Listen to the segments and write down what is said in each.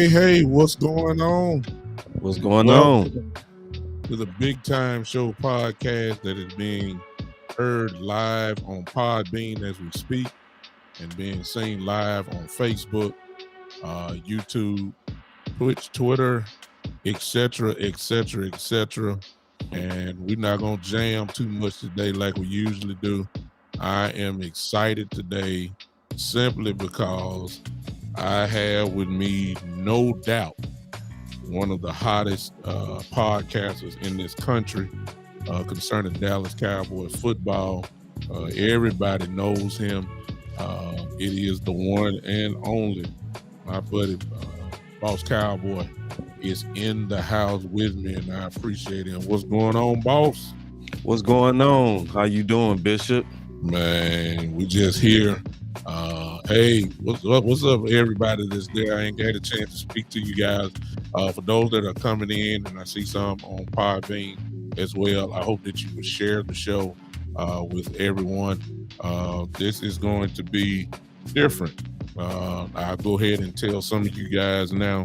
Hey, what's going on? What's going Welcome to the Big Time Show podcast that is being heard live on Podbean as we speak and being seen live on Facebook, YouTube, Twitch, Twitter, etc. And we're not going to jam too much today like we usually do. I am excited today simply because I have with me, no doubt, one of the hottest podcasters in this country concerning Dallas Cowboys football. Everybody knows him. It is the one and only, my buddy, Boss Cowboy, is in the house with me, and I appreciate him. What's going on, Boss? What's going on? How you doing, Bishop? Man, we just here. Hey, what's up, everybody that's there? I ain't got a chance to speak to you guys. For those that are coming in, and I see some on Podbean as well, I hope that you would share the show with everyone. This is going to be different. I'll go ahead and tell some of you guys now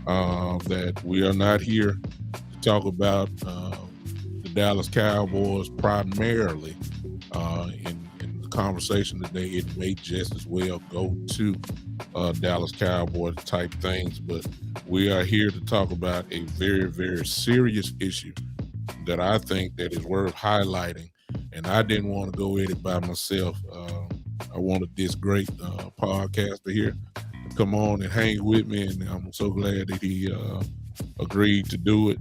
that we are not here to talk about the Dallas Cowboys primarily. In the conversation today, it may just as well go to Dallas Cowboys type things, but we are here to talk about a very, very serious issue that I think that is worth highlighting. And I didn't want to go at it by myself. I wanted this great podcaster here to come on and hang with me, and I'm so glad that he agreed to do it.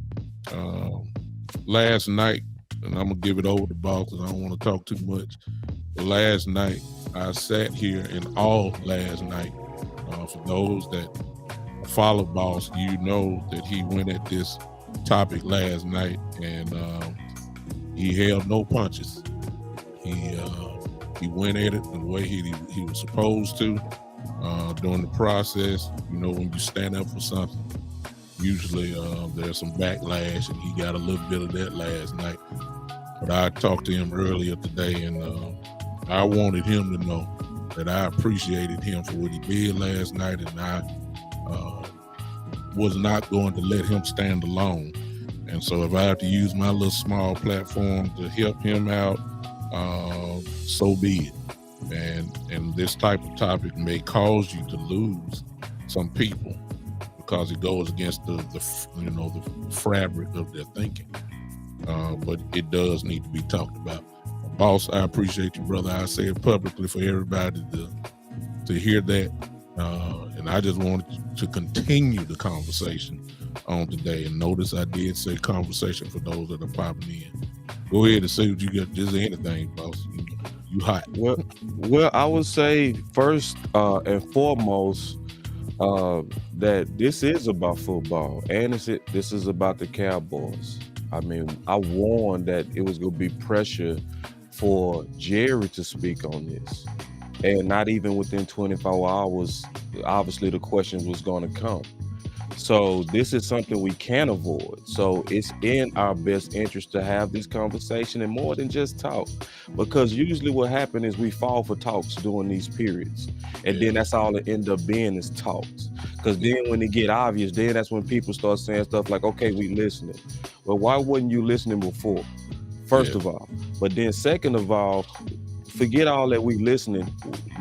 Last night, and I'm gonna give it over to Boss because I don't want to talk too much. But last night, I sat here, and all last night, for those that follow Boss, you know that he went at this topic last night, and he held no punches. He went at it the way he was supposed to during the process. You know, when you stand up for something, usually there's some backlash, and he got a little bit of that last night. But I talked to him earlier today, and I wanted him to know that I appreciated him for what he did last night, and I was not going to let him stand alone. And so if I have to use my little small platform to help him out, so be it. And this type of topic may cause you to lose some people because it goes against the fabric of their thinking. But it does need to be talked about. Boss, I appreciate you, brother. I say it publicly for everybody to hear that. And I just wanted to continue the conversation on today. And notice I did say conversation for those that are popping in. Go ahead and say what you got. Just anything, Boss. You hot. Well, I would say first and foremost that this is about football, and this is about the Cowboys. I mean, I warned that it was going to be pressure for Jerry to speak on this, and not even within 24 hours, obviously the question was going to come. So this is something we can avoid. So it's in our best interest to have this conversation and more than just talk. Because usually what happens is we fall for talks during these periods. And then that's all it end up being is talks. Because then when it get obvious, then that's when people start saying stuff like, okay, we listening. Well, why wasn't you listening before? First of all. But then second of all, forget all that we listening.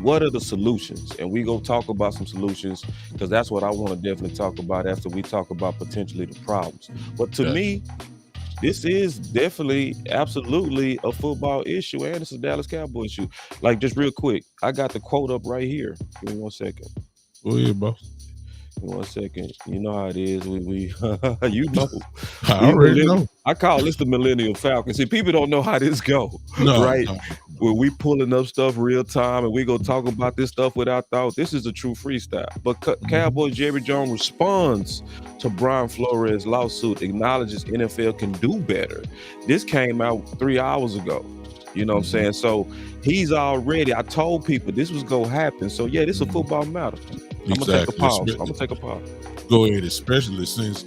What are the solutions? And we go talk about some solutions, because that's what I want to definitely talk about after we talk about potentially the problems. But to me, this is definitely, absolutely a football issue, and it's a Dallas Cowboy issue. Like, just real quick, I got the quote up right here. Give me 1 second. Go ahead, boss. Give me 1 second. You know how it is. We you know. I already know. I call this the Millennial Falcon. See, people don't know how this go, right? No. When we pulling up stuff real time and we go talk about this stuff without thought, this is a true freestyle. But Cowboy Jerry Jones responds to Brian Flores' lawsuit, acknowledges NFL can do better. This came out 3 hours ago. You know what I'm saying? So he's already, I told people this was going to happen. So yeah, this is a football matter. I'm going to take a pause. Go ahead, especially since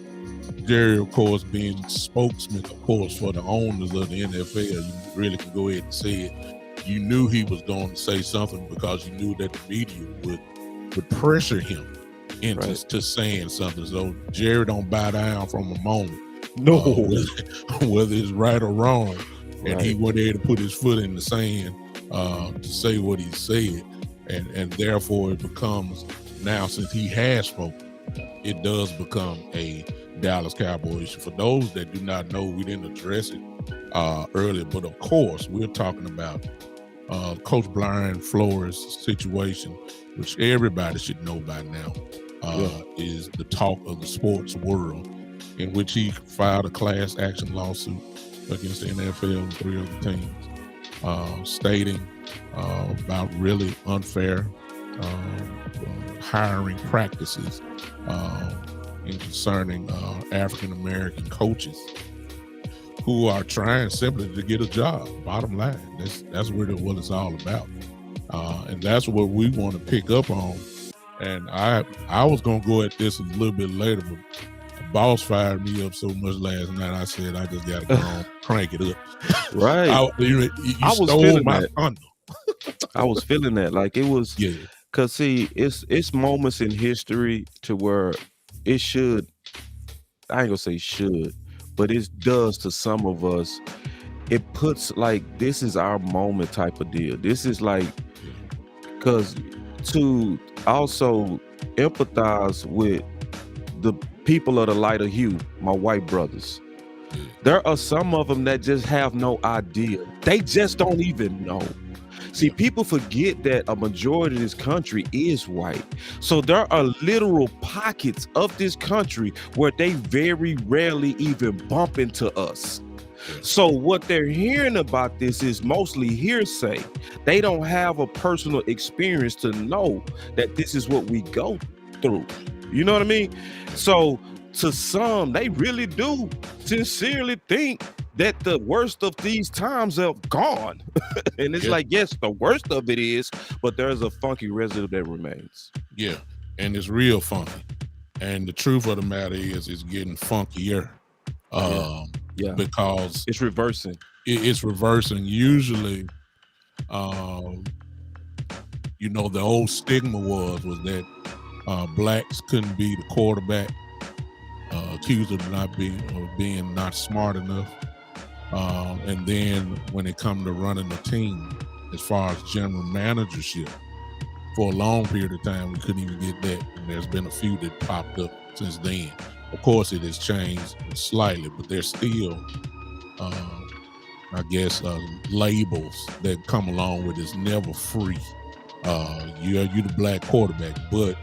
Jerry, of course, being spokesman, of course, for the owners of the NFL, you really can go ahead and say it. You knew he was going to say something because you knew that the media would pressure him into saying something. So Jerry don't bow down from a moment. No. Whether it's right or wrong. And he went there to put his foot in the sand to say what he said. And therefore it becomes, now since he has spoken, it does become a Dallas Cowboy issue. For those that do not know, we didn't address it earlier, but of course we're talking about Coach Brian Flores' situation, which everybody should know by now, is the talk of the sports world, in which he filed a class action lawsuit against the NFL and 3 other teams, stating about really unfair hiring practices and concerning African-American coaches who are trying simply to get a job. Bottom line, that's what it's all about, and that's what we want to pick up on. And I was gonna go at this a little bit later, but the boss fired me up so much last night. I said I just gotta go on, crank it up. Right. You I was stole feeling my that. thunder. I was feeling that. Like, it was, because see, it's moments in history to where it should, I ain't gonna say should, but it does to some of us. It puts, like, this is our moment type of deal. This is like, because to also empathize with the people of the lighter hue, my white brothers. There are some of them that just have no idea. They just don't even know. See, people forget that a majority of this country is white. So there are literal pockets of this country where they very rarely even bump into us. So what they're hearing about this is mostly hearsay. They don't have a personal experience to know that this is what we go through. You know what I mean? So to some, they really do sincerely think that the worst of these times have gone. And it's like, yes, the worst of it is, but there's a funky residue that remains. Yeah, and it's real funky. And the truth of the matter is it's getting funkier. Because it's reversing. It's reversing. Usually, the old stigma was that blacks couldn't be the quarterback, accused of being not smart enough. And then when it comes to running a team, as far as general managership, for a long period of time, we couldn't even get that. And there's been a few that popped up since then. Of course, it has changed slightly, but there's still, labels that come along with it's never free. You're the black quarterback, but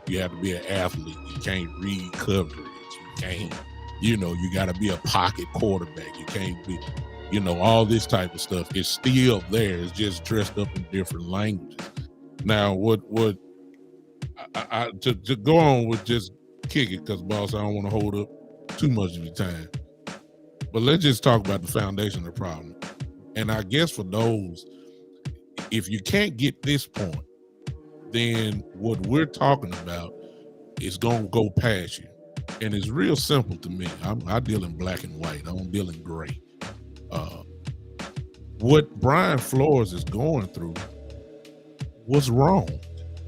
you have to be an athlete. You can't read coverage. You can't, you got to be a pocket quarterback. You can't be, all this type of stuff. It's still there. It's just dressed up in different languages. Now, to go on with just kick it, because boss, I don't want to hold up too much of your time. But let's just talk about the foundation of the problem. And I guess for those, if you can't get this point, then what we're talking about is going to go past you. And it's real simple to me. I deal in black and white. I don't deal in gray. What Brian Flores is going through was wrong.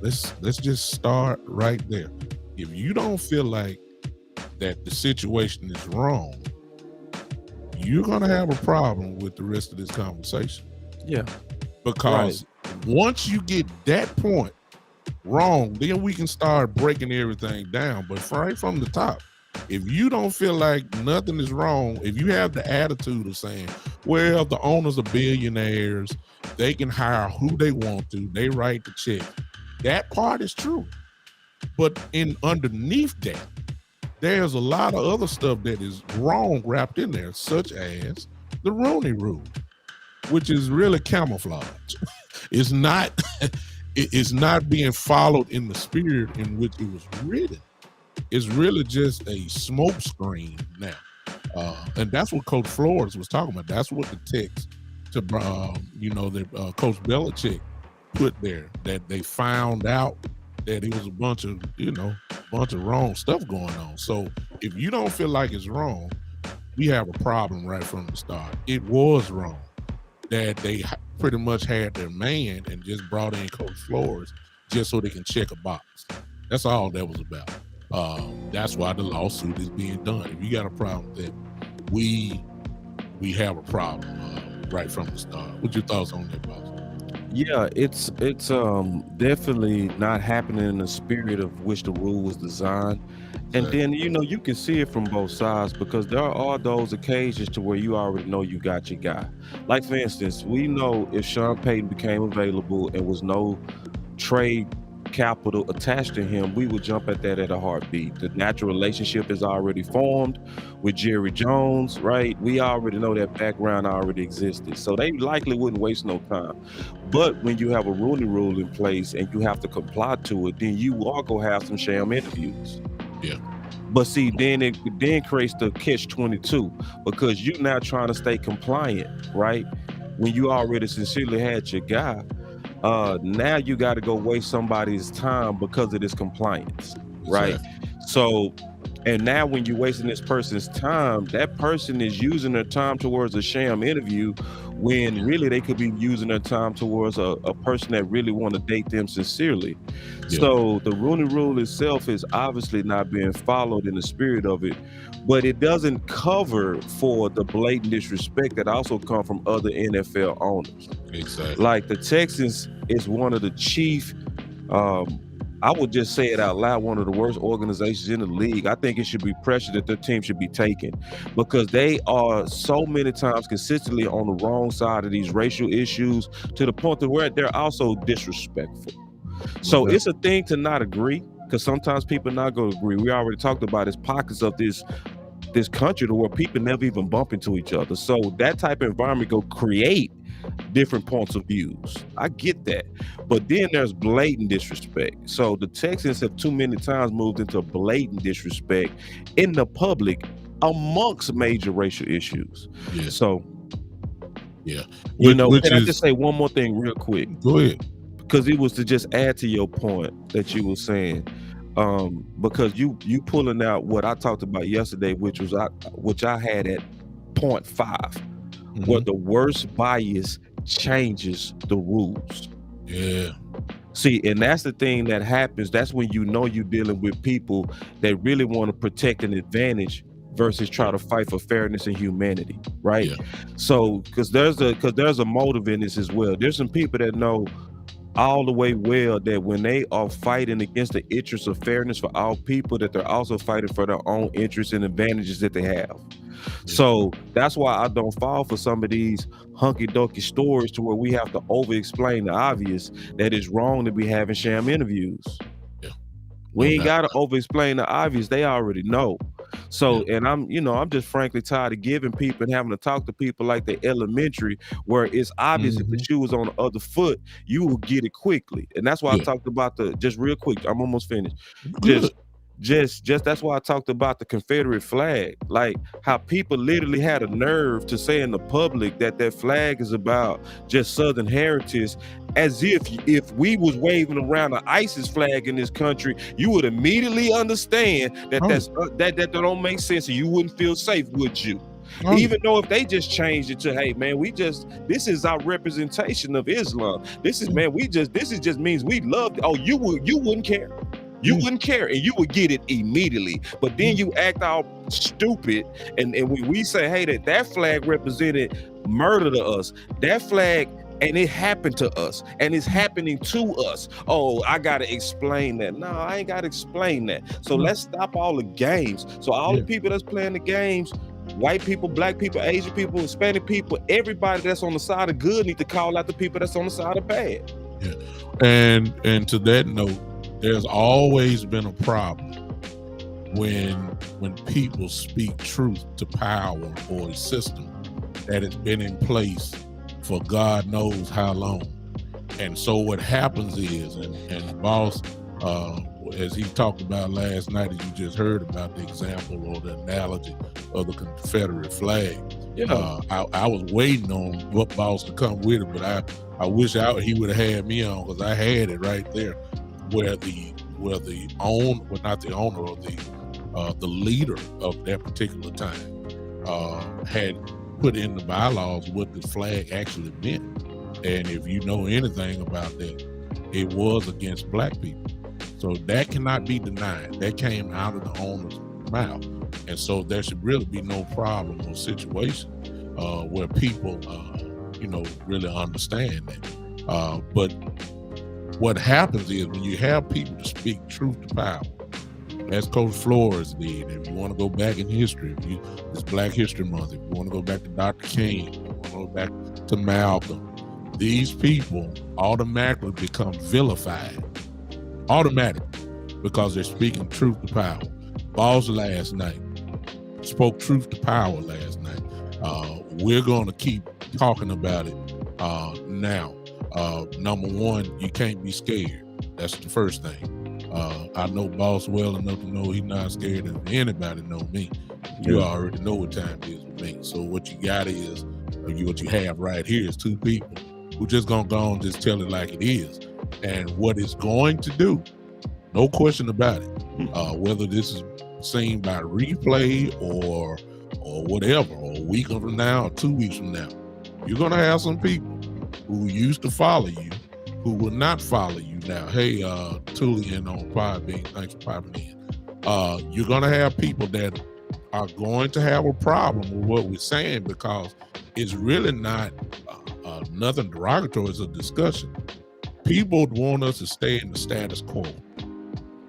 Let's just start right there. If you don't feel like that the situation is wrong, you're going to have a problem with the rest of this conversation. Yeah. Because once you get that point wrong, then we can start breaking everything down. But right from the top, if you don't feel like nothing is wrong, if you have the attitude of saying, well, the owners are billionaires, they can hire who they want to, they write the check. That part is true. But underneath that, there's a lot of other stuff that is wrong wrapped in there, such as the Rooney Rule, which is really camouflage. It's not it's not being followed in the spirit in which it was written. It's really just a smoke screen now. And that's what Coach Flores was talking about. That's what the text to Coach Belichick put there, that they found out that it was a bunch of wrong stuff going on. So if you don't feel like it's wrong, we have a problem right from the start. It was wrong that they pretty much had their man and just brought in Coach Flores just so they can check a box. That's all that was about. That's why the lawsuit is being done. If you got a problem with that, we have a problem right from the start. What's your thoughts on that, Boss? Yeah, it's definitely not happening in the spirit of which the rule was designed. And then, you can see it from both sides, because there are those occasions to where you already know you got your guy. Like, for instance, we know if Sean Payton became available and was no trade capital attached to him, we would jump at that at a heartbeat. The natural relationship is already formed with Jerry Jones, right? We already know that background already existed, so they likely wouldn't waste no time. But when you have a Rooney Rule in place and you have to comply to it, then you are gonna have some sham interviews. Yeah. But see, then it creates the catch-22, because you're now trying to stay compliant, right? When you already sincerely had your guy, now you got to go waste somebody's time because of this compliance, right? Exactly. So, and now when you're wasting this person's time, that person is using their time towards a sham interview, when really they could be using their time towards a person that really want to date them sincerely. Yeah. So the Rooney Rule itself is obviously not being followed in the spirit of it, but it doesn't cover for the blatant disrespect that also come from other NFL owners. Exactly. Like the Texans is one of the chief, I would just say it out loud, one of the worst organizations in the league. I think it should be pressure that their team should be taken, because they are so many times consistently on the wrong side of these racial issues, to the point to where they're also disrespectful. So it's a thing to not agree, because sometimes people not going to agree. We already talked about there's pockets of this country to where people never even bump into each other. So that type of environment go create different points of views. I get that. But then there's blatant disrespect. So the Texans have too many times moved into blatant disrespect in the public amongst major racial issues. Yeah. So, yeah. Can I just say one more thing real quick? Go ahead. Because it was to just add to your point that you were saying. Because you pulling out what I talked about yesterday, which I had at 0.5. Where the worst bias changes the rules. Yeah. See, and that's the thing that happens. That's when you're dealing with people that really want to protect an advantage versus try to fight for fairness and humanity, right? Yeah. So, because there's a motive in this as well. There's some people that know all the way well that when they are fighting against the interests of fairness for all people, that they're also fighting for their own interests and advantages that they have. So that's why I don't fall for some of these hunky-doky stories to where we have to over-explain the obvious, that it's wrong to be having sham interviews. Yeah. We ain't got to over-explain the obvious. They already know. So, and I'm just frankly tired of giving people and having to talk to people like they're elementary, where it's obvious if the shoe was on the other foot, you will get it quickly. And that's why I talked about just real quick, I'm almost finished. just that's why I talked about the Confederate flag, like how people literally had a nerve to say in the public that flag is about just Southern heritage, as if we was waving around an ISIS flag in this country, you would immediately understand that that don't make sense, and you wouldn't feel safe, would you? Even though if they just changed it to, hey man, this is our representation of Islam. This is just means we love. Oh, you wouldn't care. You wouldn't care, and you would get it immediately. But then you act all stupid, and we say, hey, that flag represented murder to us. That flag, and it happened to us, and it's happening to us. Oh, I gotta explain that. No, I ain't gotta explain that. So let's stop all the games. So all the people that's playing the games, white people, black people, Asian people, Hispanic people, everybody that's on the side of good need to call out the people that's on the side of bad. Yeah, and to that note, there's always been a problem when people speak truth to power or a system that has been in place for God knows how long. And so what happens is, and Boss, as he talked about last night, as you just heard about the example or the analogy of the Confederate flag. Yeah. I was waiting on what Boss to come with it, but I wish he would have had me on, because I had it right there, where not the owner, or the leader of that particular time had put in the bylaws what the flag actually meant. And if you know anything about that, it was against black people. So that cannot be denied. That came out of the owner's mouth. And so there should really be no problem or situation where people, really understand that. But what happens is, when you have people to speak truth to power, as Coach Flores did, if you want to go back in history, it's Black History Month, if you want to go back to Dr. King, if you want to go back to Malcolm, these people automatically become vilified. Automatically, because they're speaking truth to power. Boss last night spoke truth to power last night. We're going to keep talking about it now. Number one, you can't be scared. That's the first thing. I know Boss well enough to know he's not scared of anybody know me. You already know what time it is with me. So what you got is, what you have right here is two people who just gonna go and just tell it like it is. And what it's going to do, no question about it, whether this is seen by replay or whatever, or a week from now or 2 weeks from now, you're gonna have some people who used to follow you who will not follow you now. Hey, Tullian on Podbean, thanks for popping in. You're gonna have people that are going to have a problem with what we're saying, because it's really not nothing derogatory. It's a discussion. People want us to stay in the status quo,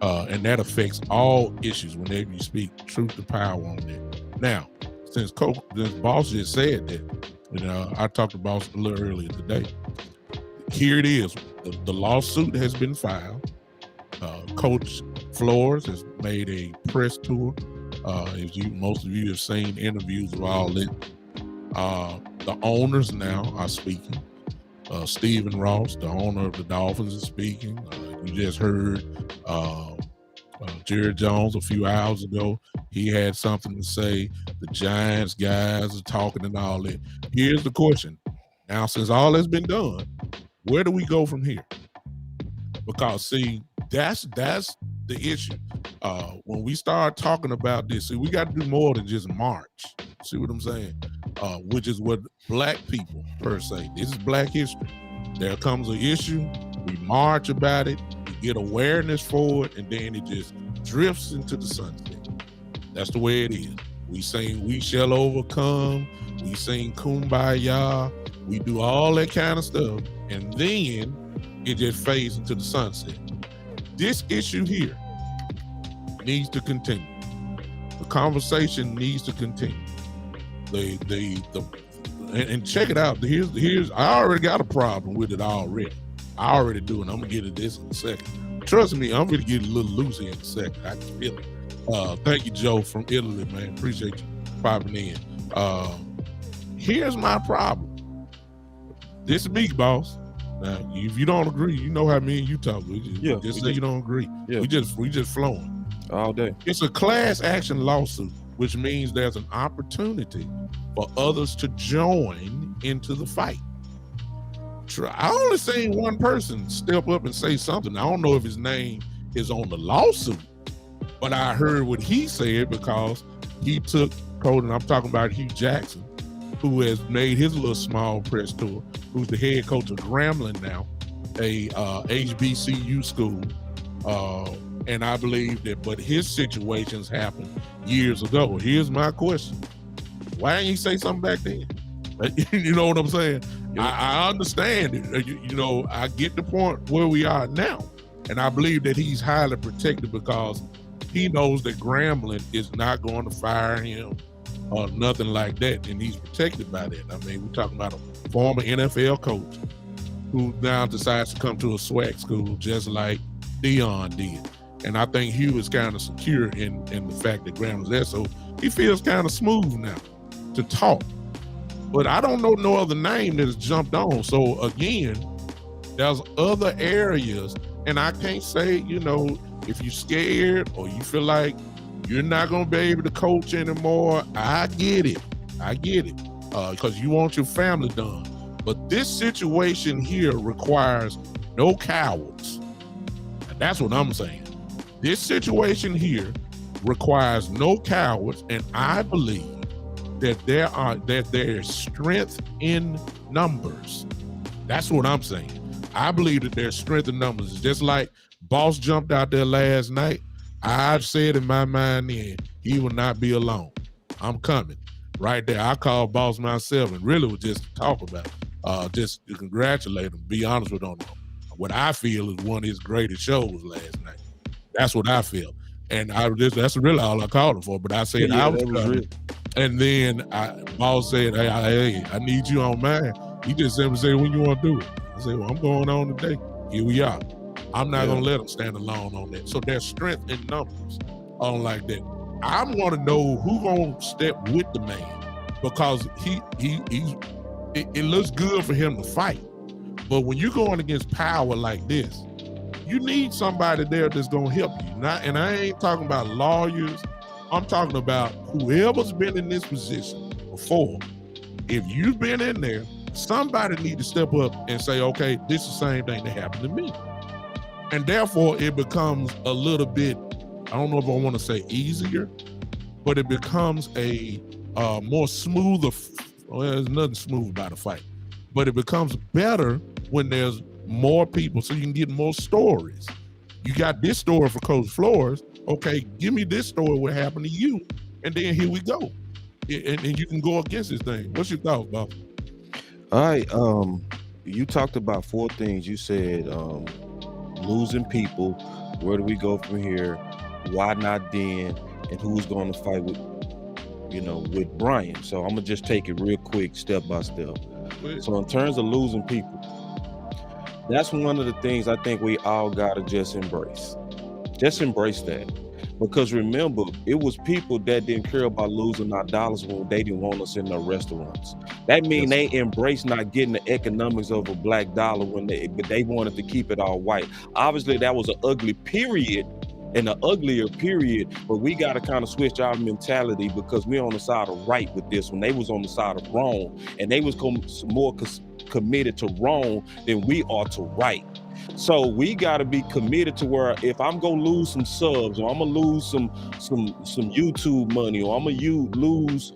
and that affects all issues whenever you speak truth to power on it. Now, since Boss just said that, I talked to Boss a little earlier today. Here it is. The lawsuit has been filed. Coach Flores has made a press tour. Most of you have seen interviews of all this. The owners now are speaking. Stephen Ross, the owner of the Dolphins, is speaking. You just heard Jerry Jones a few hours ago. He had something to say. The Giants guys are talking and all that. Here's the question. Now, since all that's been done, where do we go from here? Because, see, that's the issue. When we start talking about this, see, we got to do more than just march. See what I'm saying? Which is what black people, per se, this is Black history. There comes an issue, we march about it, we get awareness for it, and then it just drifts into the sunset. That's the way it is. We sing "We Shall Overcome," we sing "Kumbaya," we do all that kind of stuff, and then it just fades into the sunset. This issue here needs to continue. The conversation needs to continue. And check it out. Here's I already got a problem with it already. I already do, and I'm gonna get to this in a second. Trust me, I'm gonna get a little loose here in a second. I can feel it. Thank you, Joe from Italy, man. Appreciate you popping in. Here's my problem. This is me, Boss. Now, if you don't agree, you know how me and you talk. Just say you don't agree. Yeah. We just flowing. All day. It's a class action lawsuit, which means there's an opportunity for others to join into the fight. I only seen one person step up and say something. I don't know if his name is on the lawsuit, but I heard what he said because he took Cody, and I'm talking about Hugh Jackson, who has made his little small press tour, who's the head coach of Grambling now, a HBCU school. And I believe that, but his situations happened years ago. Here's my question. Why didn't you say something back then? You know what I'm saying? I understand it. You know, I get the point where we are now. And I believe that he's highly protected because he knows that Grambling is not going to fire him or nothing like that. And he's protected by that. I mean, we're talking about a former NFL coach who now decides to come to a SWAC school just like Dion did. And I think Hugh is kind of secure in the fact that Graham was there. So he feels kind of smooth now to talk. But I don't know no other name that has jumped on. So again, there's other areas. And I can't say, you know, if you're scared or you feel like you're not going to be able to coach anymore, I get it. Because you want your family done. But this situation here requires no cowards. And that's what I'm saying. This situation here requires no cowards, and I believe that there is strength in numbers. That's what I'm saying. I believe that there's strength in numbers. It's just like Boss jumped out there last night. I've said in my mind then, he will not be alone. I'm coming. Right there. I called Boss myself and really was just to talk about it. Just to congratulate him, be honest with him. What I feel is one of his greatest shows last night. That's what I feel. And that's really all I called him for. But I said I was coming. And then Boss said, hey, I need you on mine. He just simply said, when you want to do it? I said, well, I'm going on today. Here we are. I'm not going to let him stand alone on that. So there's strength in numbers on like that. I want to know who going to step with the man because it looks good for him to fight. But when you're going against power like this, you need somebody there that's going to help you. And I ain't talking about lawyers. I'm talking about whoever's been in this position before. If you've been in there, somebody need to step up and say, okay, this is the same thing that happened to me. And therefore, it becomes a little bit, I don't know if I want to say easier, but it becomes a more smoother, well, there's nothing smooth about a fight, but it becomes better when there's more people so you can get more stories. You got this story for Coach Flores. Okay, give me this story, what happened to you, and then here we go. And you can go against this thing. What's your thoughts, Bob? All right, you talked about 4 things. You said losing people, where do we go from here, why not then, and who's going to fight with Brian. So I'm gonna just take it real quick, step by step. So in terms of losing people, that's one of the things I think we all gotta just embrace. Just embrace that. Because remember, it was people that didn't care about losing our dollars when they didn't want us in their restaurants. That means they embraced not getting the economics of a black dollar but they wanted to keep it all white. Obviously, that was an ugly period and an uglier period, but we got to kind of switch our mentality because we're on the side of right with this one. They was on the side of wrong, and they was more committed to wrong than we are to right. So we got to be committed to where if I'm gonna lose some subs, or I'm gonna lose some YouTube money, or I'm gonna lose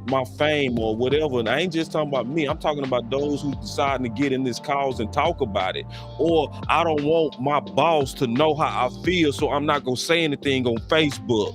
my fame or whatever, and I ain't just talking about me, I'm talking about those who deciding to get in this cause and talk about it. Or I don't want my boss to know how I feel, so I'm not gonna say anything on Facebook.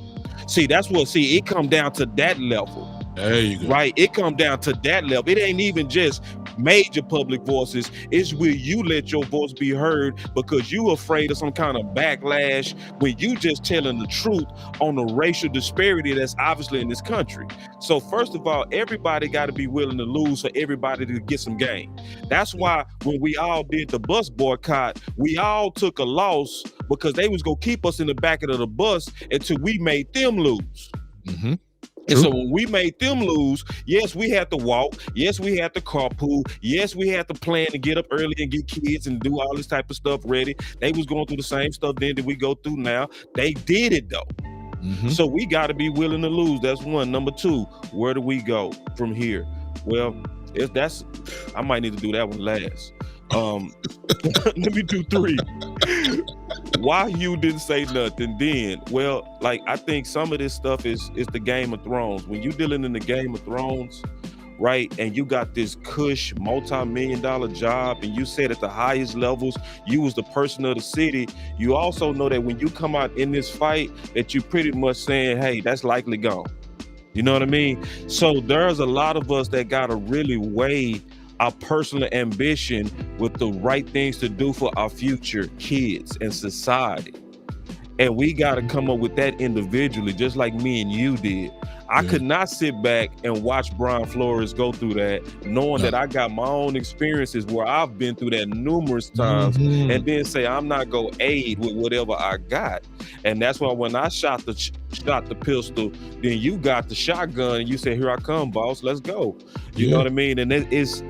It come down to that level. There you go. Right? It come down to that level. It ain't even just major public voices. It's will you let your voice be heard because you afraid of some kind of backlash when you just telling the truth on the racial disparity that's obviously in this country. So first of all, everybody got to be willing to lose for everybody to get some gain. That's why when we all did the bus boycott, we all took a loss because they was gonna keep us in the back of the bus until we made them lose. Mm-hmm. And so when we made them lose, yes, we had to walk. Yes, we had to carpool. Yes, we had to plan to get up early and get kids and do all this type of stuff ready. They was going through the same stuff then that we go through now. They did it though. So we got to be willing to lose. That's one. Number two, where do we go from here? Well, I might need to do that one last. Let me do three. Why you didn't say nothing then? Well, like I think some of this stuff is the Game of Thrones. When you dealing in the Game of Thrones, right, and you got this cush multi-million-dollar job, and you said at the highest levels you was the person of the city, you also know that when you come out in this fight that you pretty much saying, hey, that's likely gone. You know what I mean? So there's a lot of us that gotta really weigh our personal ambition with the right things to do for our future kids and society. And we got to come up with that individually, just like me and you did. I could not sit back and watch Brian Flores go through that, knowing that I got my own experiences where I've been through that numerous times, and then say I'm not gonna aid with whatever I got. And that's why when I shot the pistol, then you got the shotgun and you say, "Here I come, boss. Let's go." You know what I mean? And it's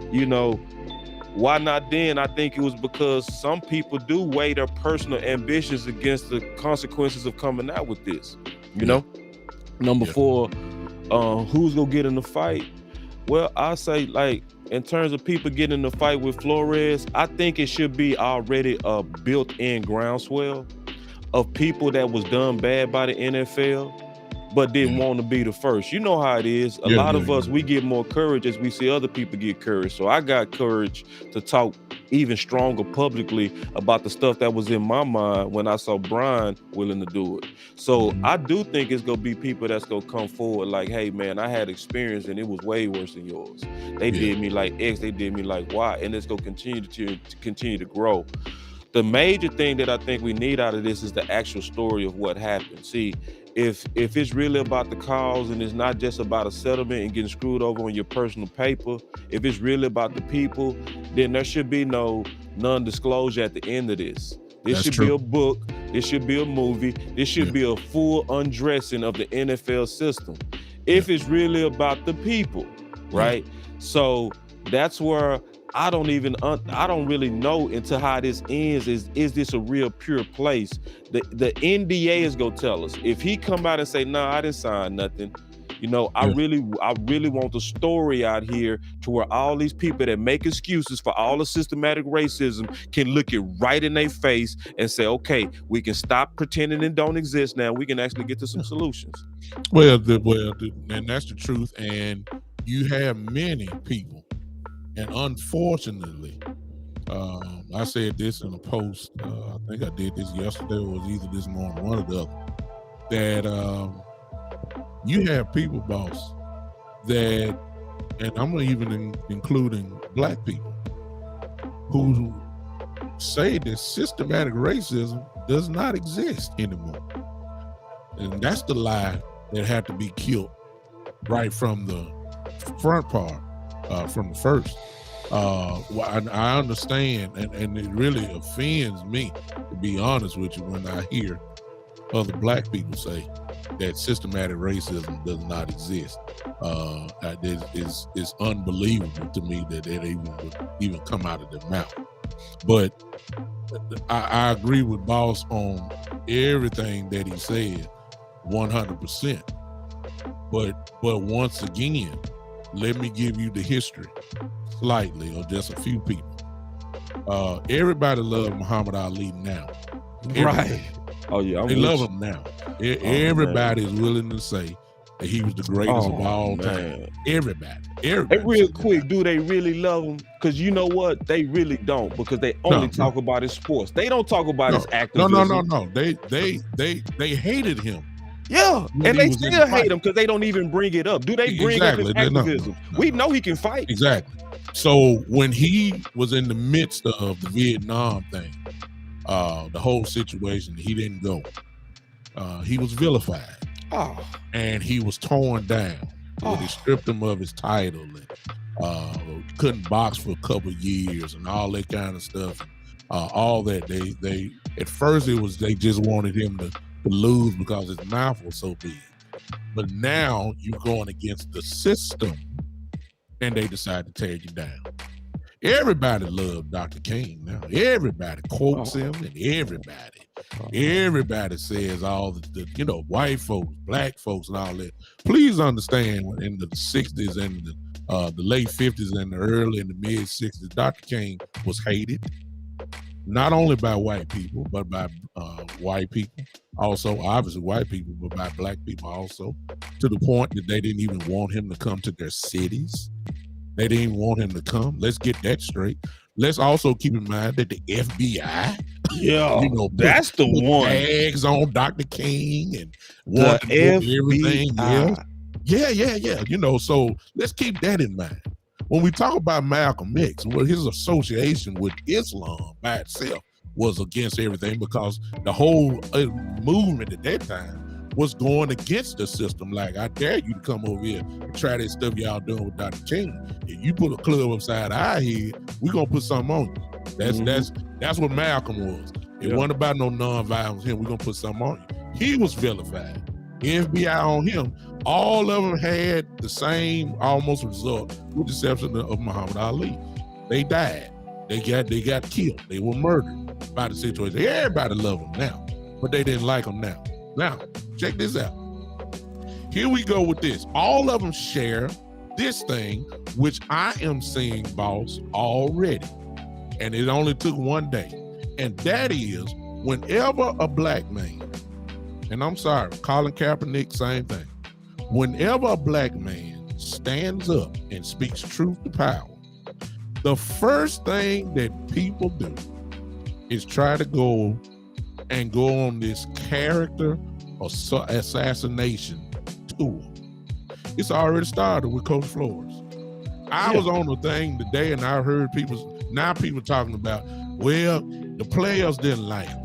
why not then? I think it was because some people do weigh their personal ambitions against the consequences of coming out with this. You know. Number four, who's gonna get in the fight? Well, I say, like, in terms of people getting in the fight with Flores, I think it should be already a built-in groundswell of people that was done bad by the NFL, but didn't want to be the first. You know how it is. A lot of us, we get more courage as we see other people get courage. So I got courage to talk even stronger publicly about the stuff that was in my mind when I saw Brian willing to do it. So I do think it's gonna be people that's gonna come forward like, hey man, I had experience and it was way worse than yours. They did me like X, they did me like Y, and it's gonna continue to grow. The major thing that I think we need out of this is the actual story of what happened. See, if it's really about the cause and it's not just about a settlement and getting screwed over on your personal paper, if it's really about the people, then there should be no non-disclosure at the end of this. This should be a book. This should be a movie. This should be a full undressing of the NFL system. If it's really about the people, right? So that's where I don't really know until how this ends. Is this a real pure place? The NDA is gonna tell us. If he come out and say, "Nah, I didn't sign nothing," you know, I really want the story out here to where all these people that make excuses for all the systematic racism can look it right in their face and say, "Okay, we can stop pretending it don't exist now. We can actually get to some solutions." Well, and that's the truth. And you have many people. And unfortunately, I said this in a post, I think I did this yesterday or it was either this morning, one or the other, that you have people, boss, that, and I'm even including black people, who say that systematic racism does not exist anymore. And that's the lie that had to be killed right from the front part. From the first. I understand, and it really offends me, to be honest with you, when I hear other black people say that systematic racism does not exist. It's unbelievable to me that it even come out of their mouth. But I agree with Boss on everything that he said, 100%. But once again, let me give you the history slightly, or just a few people. Everybody loves Muhammad Ali now. Right. Oh yeah, they love him now. Everybody is willing to say that he was the greatest of all time. Everybody. Hey, real quick, do they really love him? Because you know what? They really don't, because they only talk about his sports. They don't talk about his activism. No. They hated him. Yeah, and they still hate him because they don't even bring it up. Do they bring up his activism? No. We know he can fight. Exactly. So when he was in the midst of the Vietnam thing, the whole situation, he didn't go. He was vilified. And he was torn down. They stripped him of his title and couldn't box for a couple of years and all that kind of stuff. All that they at first they just wanted him to lose because his mouth was so big. But now you're going against the system, and they decide to tear you down. Everybody loved Dr. King now. Everybody quotes him, and everybody says all the white folks, black folks, and all that. Please understand, in the 60s and the late 50s and the early and the mid 60s, Dr. King was hated, not only by white people, but by white people. Also, obviously white people, but by black people also, to the point that they didn't even want him to come to their cities. They didn't even want him to come. Let's get that straight. Let's also keep in mind that the FBI, that's the one. Tags on Dr. King and wanted to do everything else. Yeah. So let's keep that in mind. When we talk about Malcolm X, well, his association with Islam by itself was against everything, because the whole movement at that time was going against the system. Like, I dare you to come over here and try that stuff y'all doing with Dr. King. If you put a club upside our head, we're gonna put something on you. That's what Malcolm was. It wasn't about no nonviolence here. We're gonna put something on you. He was vilified. FBI on him. All of them had the same almost result, with the exception of Muhammad Ali. They died. They got killed. They were murdered by the situation. Everybody loved them now, but they didn't like them now. Now, check this out. Here we go with this. All of them share this thing, which I am seeing, boss, already. And it only took one day. And that is, whenever a black man, and I'm sorry, Colin Kaepernick, same thing. Whenever a black man stands up and speaks truth to power, the first thing that people do is try to go on this character assassination tour. It's already started with Coach Flores. I was on the thing today, and I heard people talking about, well, the players didn't like him.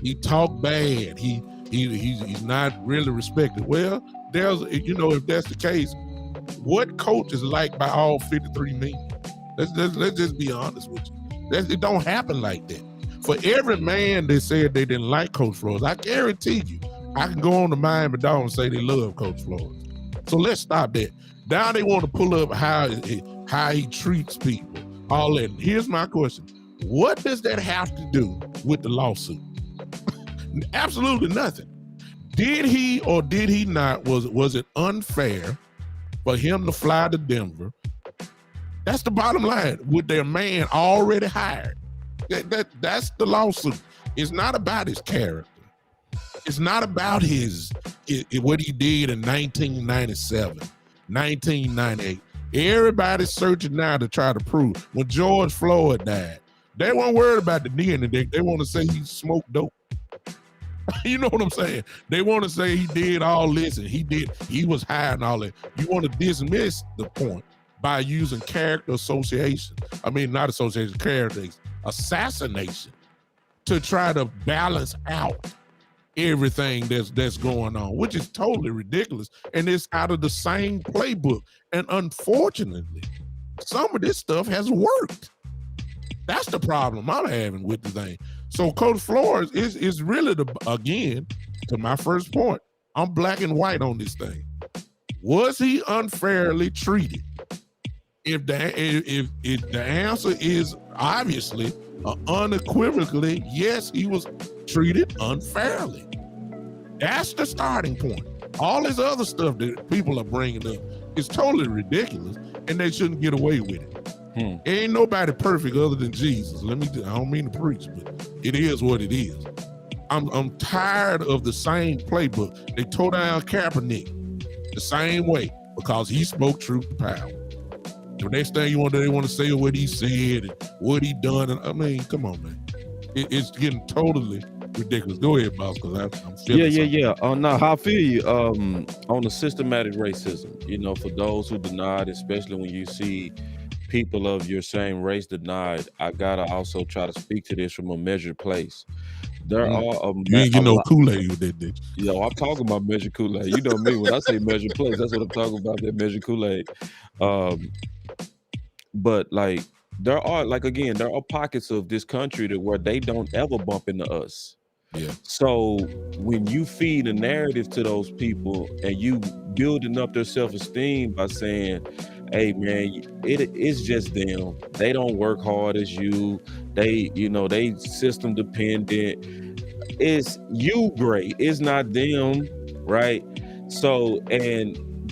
He talked bad. He's not really respected. Well, if that's the case, what coach is liked by all 53 million? Let's just be honest with you. It don't happen like that. For every man that said they didn't like Coach Flores, I guarantee you, I can go on to Miami Dolphins and say they love Coach Flores. So let's stop that. Now they want to pull up how he treats people, all that. Here's my question. What does that have to do with the lawsuit? Absolutely nothing. Did he or did he not, was it unfair for him to fly to Denver? That's the bottom line, with their man already hired. That's the lawsuit. It's not about his character. It's not about what he did in 1997, 1998. Everybody's searching now to try to prove. When George Floyd died, they weren't worried about the DNA. They want to say he smoked dope. You know what I'm saying? They want to say he did all this and he was high and all that. You want to dismiss the point by using character association. I mean, not association, character assassination, to try to balance out everything that's going on, which is totally ridiculous. And it's out of the same playbook. And unfortunately, some of this stuff has worked. That's the problem I'm having with the thing. So Coach Flores is really again, to my first point, I'm black and white on this thing. Was he unfairly treated? If the answer is obviously unequivocally yes, he was treated unfairly. That's the starting point. All this other stuff that people are bringing up is totally ridiculous, and they shouldn't get away with it. Ain't nobody perfect other than Jesus. I don't mean to preach, but it is what it is. I'm tired of the same playbook. They tore down Kaepernick the same way because he spoke truth to power. The next thing they want to say what he said and what he done. And I mean, come on, man. It's getting totally ridiculous. Go ahead, boss, because I'm feeling Yeah. No, I feel you on the systematic racism. For those who deny it, especially when you see people of your same race denied, I gotta also try to speak to this from a measured place. There are you ain't get no Kool-Aid with that, bitch. Yo, I'm talking about measured Kool-Aid. You know me, when I say measured place, that's what I'm talking about, that measured Kool-Aid. But there are pockets of this country where they don't ever bump into us. Yeah. So when you feed a narrative to those people and you building up their self-esteem by saying, hey man, it's just them. They don't work hard as you. They system dependent. It's you great. It's not them, right? So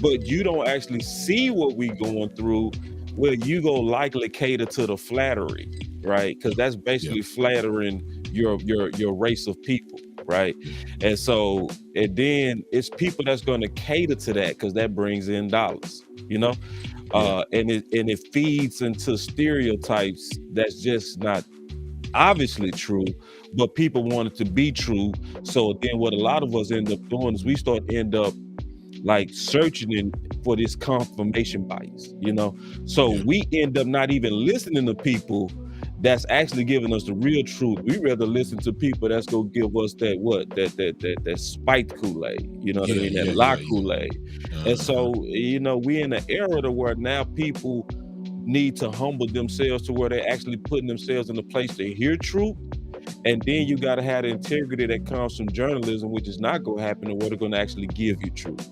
but you don't actually see what we going through. Well, you go likely cater to the flattery, right? Because that's basically flattering your race of people, right? And so and then it's people that's going to cater to that because that brings in dollars, and it feeds into stereotypes that's just not obviously true, but people want it to be true. So then what a lot of us end up doing is we end up like searching for this confirmation bias, so we end up not even listening to people that's actually giving us the real truth. We rather listen to people that's gonna give us that spiked Kool-Aid, you know what I mean, that lie Kool-Aid. And so we in an era to where now people need to humble themselves to where they're actually putting themselves in a place to hear truth. And then you got to have the integrity that comes from journalism, which is not going to happen, and where they're going to actually give you truth.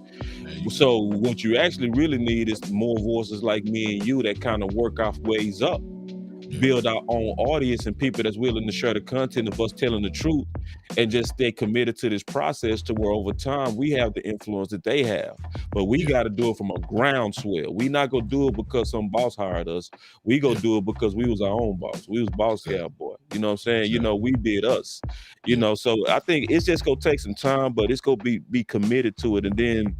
So what you actually really need is more voices like me and you that kind of work our ways up, build our own audience and people that's willing to share the content of us telling the truth, and just stay committed to this process to where over time we have the influence that they have. But we got to do it from a groundswell. We not gonna do it because some boss hired us. We go do it because we was our own boss. We was Boss Cowboy. You know what I'm saying? We did us. So I think it's just gonna take some time, but it's gonna be committed to it. And then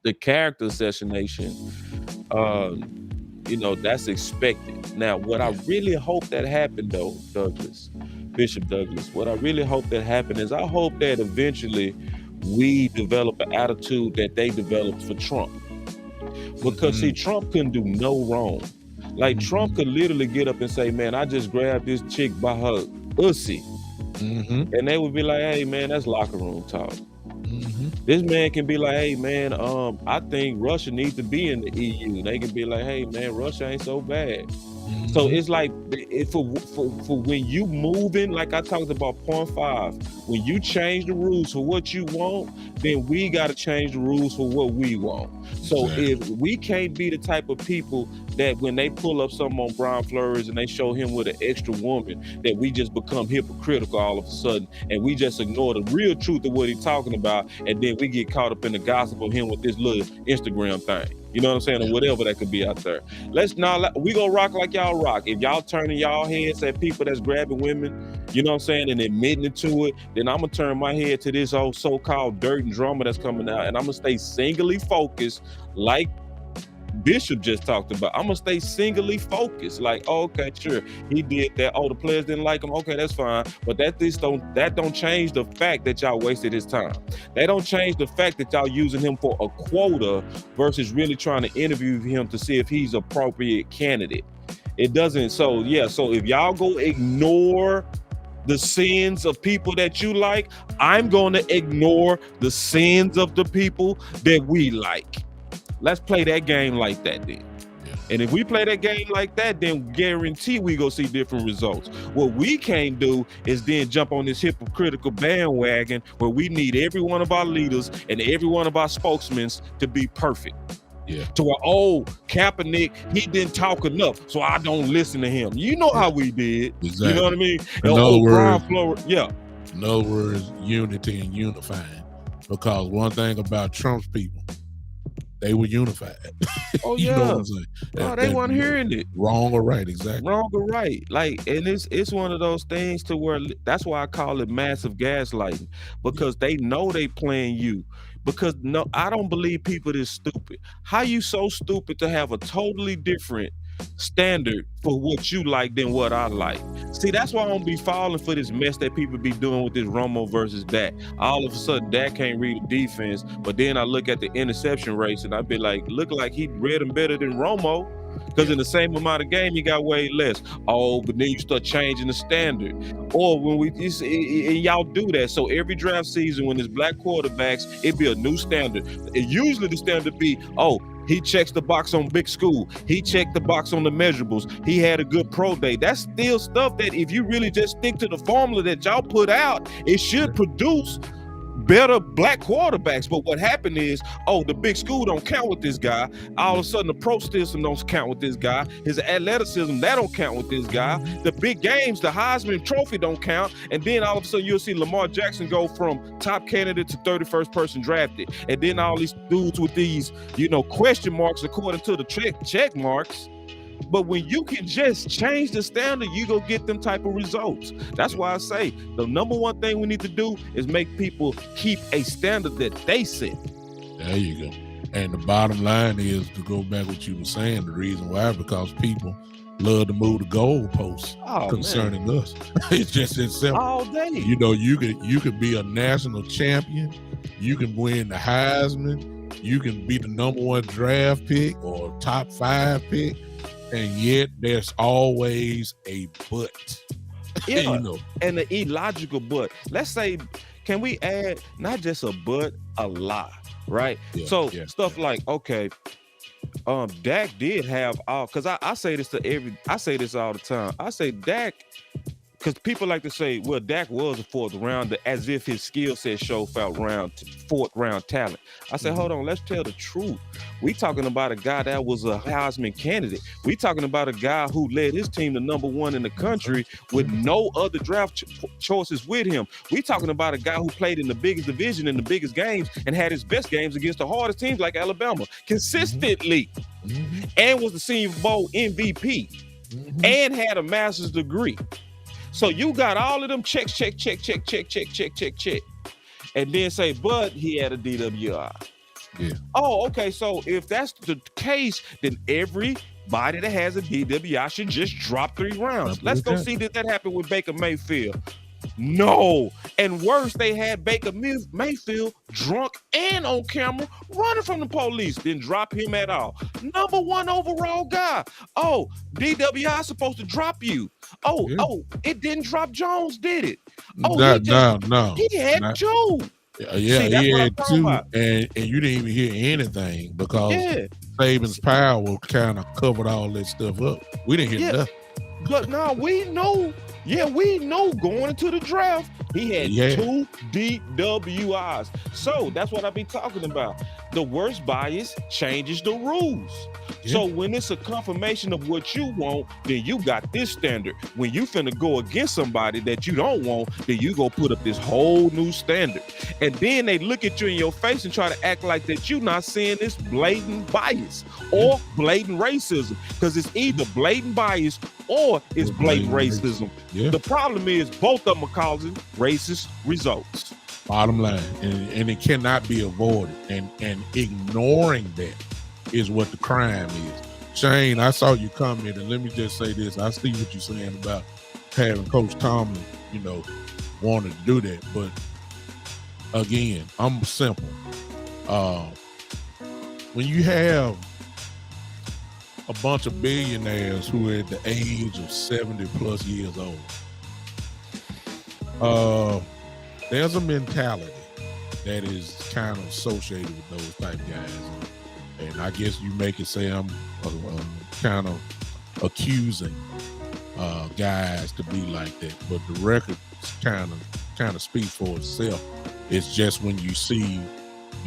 the character assassination, that's expected. Now, what I really hope that happened though, Bishop Douglas, what I really hope that happened is I hope that eventually we develop an attitude that they developed for Trump. Because see, Trump couldn't do no wrong. Like Trump could literally get up and say, man, I just grabbed this chick by her pussy. And they would be like, hey man, that's locker room talk. This man can be like, hey man, I think Russia needs to be in the EU. They can be like, hey man, Russia ain't so bad. So it's like for when you moving, like I talked about point 5, when you change the rules for what you want, then we got to change the rules for what we want. So if we can't be the type of people that when they pull up something on Brian Flores and they show him with an extra woman, that we just become hypocritical all of a sudden and we just ignore the real truth of what he's talking about, and then we get caught up in the gossip of him with this little Instagram thing. You know what I'm saying? Or whatever that could be out there. We gonna rock like y'all rock. If y'all turning y'all heads at people that's grabbing women, you know what I'm saying, and admitting to it, then I'm gonna turn my head to this old so-called dirt and drama that's coming out, and I'm gonna stay singly focused like Bishop just talked about. I'm gonna stay singly focused. Like, okay, sure, he did that. Oh, the players didn't like him. Okay, that's fine. But that don't change the fact that y'all wasted his time. That don't change the fact that y'all using him for a quota versus really trying to interview him to see if he's an appropriate candidate. It doesn't. So if y'all go ignore the sins of people that you like, I'm gonna ignore the sins of the people that we like. Let's play that game like that then. And if we play that game like that, then guarantee we go see different results. What we can't do is then jump on this hypocritical bandwagon where we need every one of our leaders and every one of our spokesmen to be perfect. To where, Kaepernick, he didn't talk enough, so I don't listen to him. You know how we did. Exactly. You know what I mean? In other words, Flores, in other words, unity and unifying. Because one thing about Trump's people, they were unified. Oh you yeah. know what I'm saying? No, they weren't hearing it. Wrong or right, exactly. Wrong or right. Like, and it's one of those things to where that's why I call it massive gaslighting. Because they know they playing you. Because no, I don't believe people this stupid. How you so stupid to have a totally different standard for what you like than what I like? See, that's why I don't be falling for this mess that people be doing with this Romo versus Dak. All of a sudden, Dak can't read the defense, but then I look at the interception rates and I be like, look like he read them better than Romo. Because in the same amount of game, he got way less. But then you start changing the standard. Or when and y'all do that. So every draft season, when there's black quarterbacks, it be a new standard. Usually the standard be, He checks the box on big school. He checked the box on the measurables. He had a good pro day. That's still stuff that if you really just stick to the formula that y'all put out, it should produce better black quarterbacks. But what happened is, the big school don't count with this guy. All of a sudden, the pro system don't count with this guy. His athleticism, that don't count with this guy. The big games, the Heisman Trophy don't count. And then all of a sudden, you'll see Lamar Jackson go from top candidate to 31st person drafted. And then all these dudes with these, question marks according to the check marks. But when you can just change the standard, you go get them type of results. That's why I say the number one thing we need to do is make people keep a standard that they set. There you go. And the bottom line is, to go back what you were saying, the reason why, because people love to move the goalposts concerning us. It's just that simple. All day. You could be a national champion. You can win the Heisman. You can be the number one draft pick or top 5 pick. And yet there's always a but. Yeah, and the illogical but. Let's say, can we add not just a but, a lie, right? Yeah, stuff like, okay, Dak did have all, because I say this I say this all the time. I say Dak, because people like to say, well, Dak was a 4th rounder, as if his skill set show felt 4th round talent. I said, hold on, let's tell the truth. We talking about a guy that was a Heisman candidate. We talking about a guy who led his team to number 1 in the country with no other draft choices with him. We talking about a guy who played in the biggest division in the biggest games and had his best games against the hardest teams like Alabama consistently, and was the Senior Bowl MVP, and had a master's degree. So you got all of them check. And then say, but he had a DWI. Yeah. Oh, okay. So if that's the case, then everybody that has a DWI should just drop 3 rounds. Let's go see that happen with Baker Mayfield. No. And worse, they had Baker Mayfield drunk and on camera running from the police. Didn't drop him at all. Number 1 overall guy. Oh, DWI is supposed to drop you. It didn't drop Jones, did it? No. He had 2. Yeah, he had 2, and you didn't even hear anything because Saban's power kind of covered all that stuff up. We didn't hear nothing. But now we know going into the draft, he had 2 DWIs. So that's what I be talking about. The worst bias changes the rules. Yeah. So when it's a confirmation of what you want, then you got this standard. When you finna go against somebody that you don't want, then you go put up this whole new standard. And then they look at you in your face and try to act like that you're not seeing this blatant bias or blatant racism. Because it's either blatant bias or it's blatant racism. Yeah. The problem is both of them are causing racist results. Bottom line, and it cannot be avoided. And ignoring that is what the crime is. Shane, I saw you comment, and let me just say this. I see what you're saying about having Coach Tomlin, wanting to do that. But again, I'm simple. When you have a bunch of billionaires who are at the age of 70 plus years old, there's a mentality that is kind of associated with those type guys. And I guess you make it say I'm kind of accusing guys to be like that. But the record kind of speaks for itself. It's just when you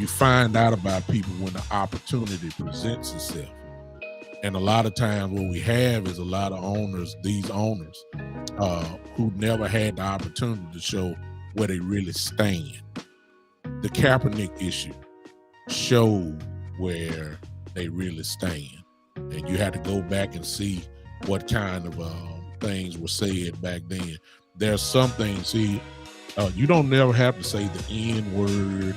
find out about people when the opportunity presents itself. And a lot of times what we have is a lot of these owners who never had the opportunity to show where they really stand. The Kaepernick issue showed where they really stand. And you had to go back and see what kind of things were said back then. There's some things, you don't never have to say the N-word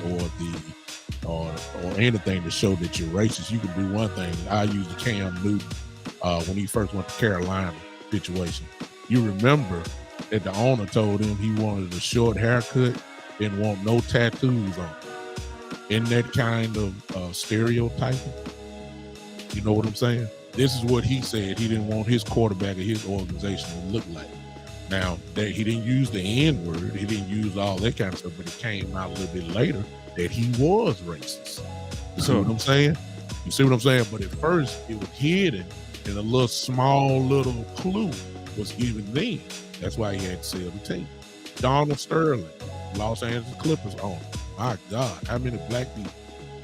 or anything to show that you're racist. You can do one thing. I use the Cam Newton when he first went to Carolina situation. You remember that the owner told him he wanted a short haircut, didn't want no tattoos on him. Isn't that kind of stereotyping? You know what I'm saying? This is what he said. He didn't want his quarterback or his organization to look like. Now, he didn't use the N-word. He didn't use all that kind of stuff, but it came out a little bit later that he was racist. You see what I'm saying? You see what I'm saying? But at first, it was hidden, and a little small little clue was given then. That's why he had to sell the team. Donald Sterling, Los Angeles Clippers owner. My God, how many black people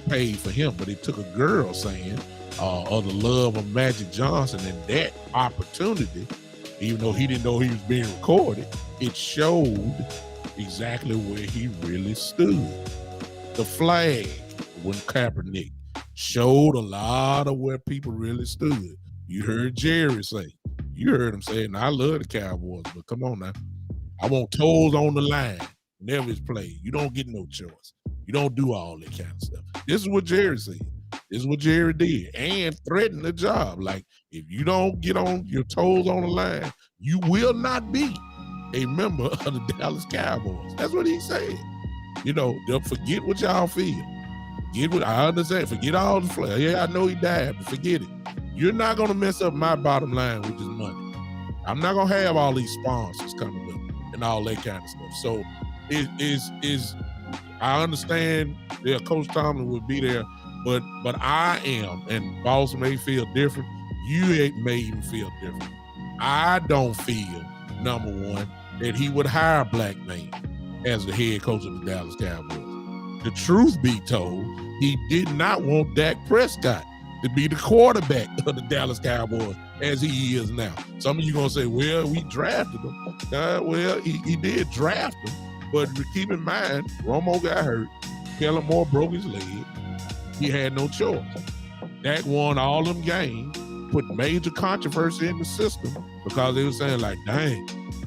paid for him? But it took a girl saying, of the love of Magic Johnson, and that opportunity, even though he didn't know he was being recorded, it showed exactly where he really stood. The flag, when Kaepernick showed a lot of where people really stood. You heard Jerry say, you heard him saying, I love the Cowboys, but come on now. I want toes on the line. Never is played. You don't get no choice. You don't do all that kind of stuff. This is what Jerry said. This is what Jerry did, and threatened the job. Like, if you don't get on your toes on the line, you will not be a member of the Dallas Cowboys. That's what he said. You know, they'll forget what y'all feel. Forget what I understand. Forget all the flair. Yeah, I know he died, but forget it. You're not gonna mess up my bottom line with this money. I'm not gonna have all these sponsors coming up and all that kind of stuff. So it is I understand that Coach Tomlin would be there, but I am, and Boss may feel different. You may even feel different. I don't feel, number one, that he would hire a black man as the head coach of the Dallas Cowboys. The truth be told, he did not want Dak Prescott to be the quarterback of the Dallas Cowboys as he is now. Some of you gonna say, well, we drafted him. Well, he did draft him, but keep in mind, Romo got hurt. Kellen Moore broke his leg. He had no choice. Dak won all them games, put major controversy in the system because they were saying like, dang,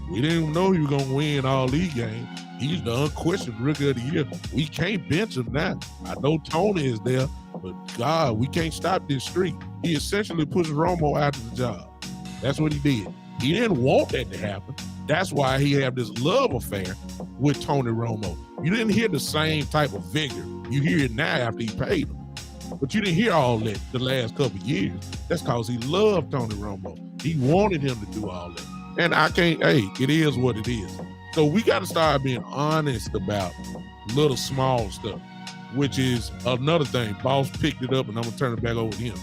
we didn't even know he was gonna win all these games. He's the unquestioned rookie of the year. We can't bench him now. I know Tony is there, but God, we can't stop this streak. He essentially pushed Romo out of the job. That's what he did. He didn't want that to happen. That's why he had this love affair with Tony Romo. You didn't hear the same type of vigor. You hear it now after he paid him. But you didn't hear all that the last couple of years. That's because he loved Tony Romo. He wanted him to do all that. And I can't, it is what it is. So we got to start being honest about little small stuff, which is another thing. Boss picked it up, and I'm going to turn it back over to him.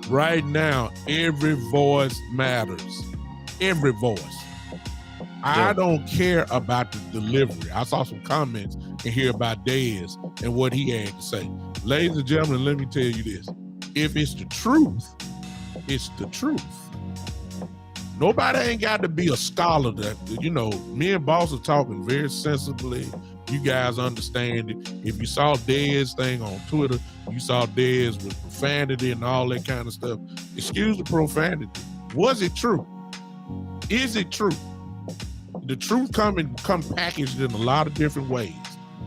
Right now, every voice matters. Every voice. I don't care about the delivery. I saw some comments in here about Dez and what he had to say. Ladies and gentlemen, let me tell you this. If it's the truth, it's the truth. Nobody ain't got to be a scholar that, you know, me and Boss are talking very sensibly. You guys understand it. If you saw Dez thing on Twitter, you saw Dez with profanity and all that kind of stuff. Excuse the profanity. Was it true? Is it true? The truth come packaged in a lot of different ways.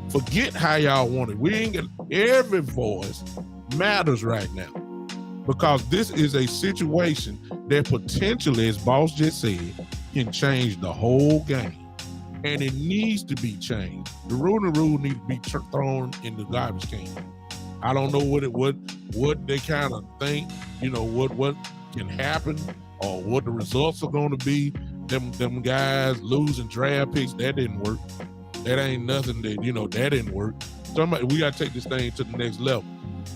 Forget how y'all want it. We ain't gonna, every voice matters right now. Because this is a situation that potentially, as Boss just said, can change the whole game. And it needs to be changed. The rule needs to be thrown in the garbage can. I don't know what they kind of think, you know, what can happen or what the results are going to be. Them guys losing draft picks, that didn't work. That ain't nothing that, you know, that didn't work. We got to take this thing to the next level.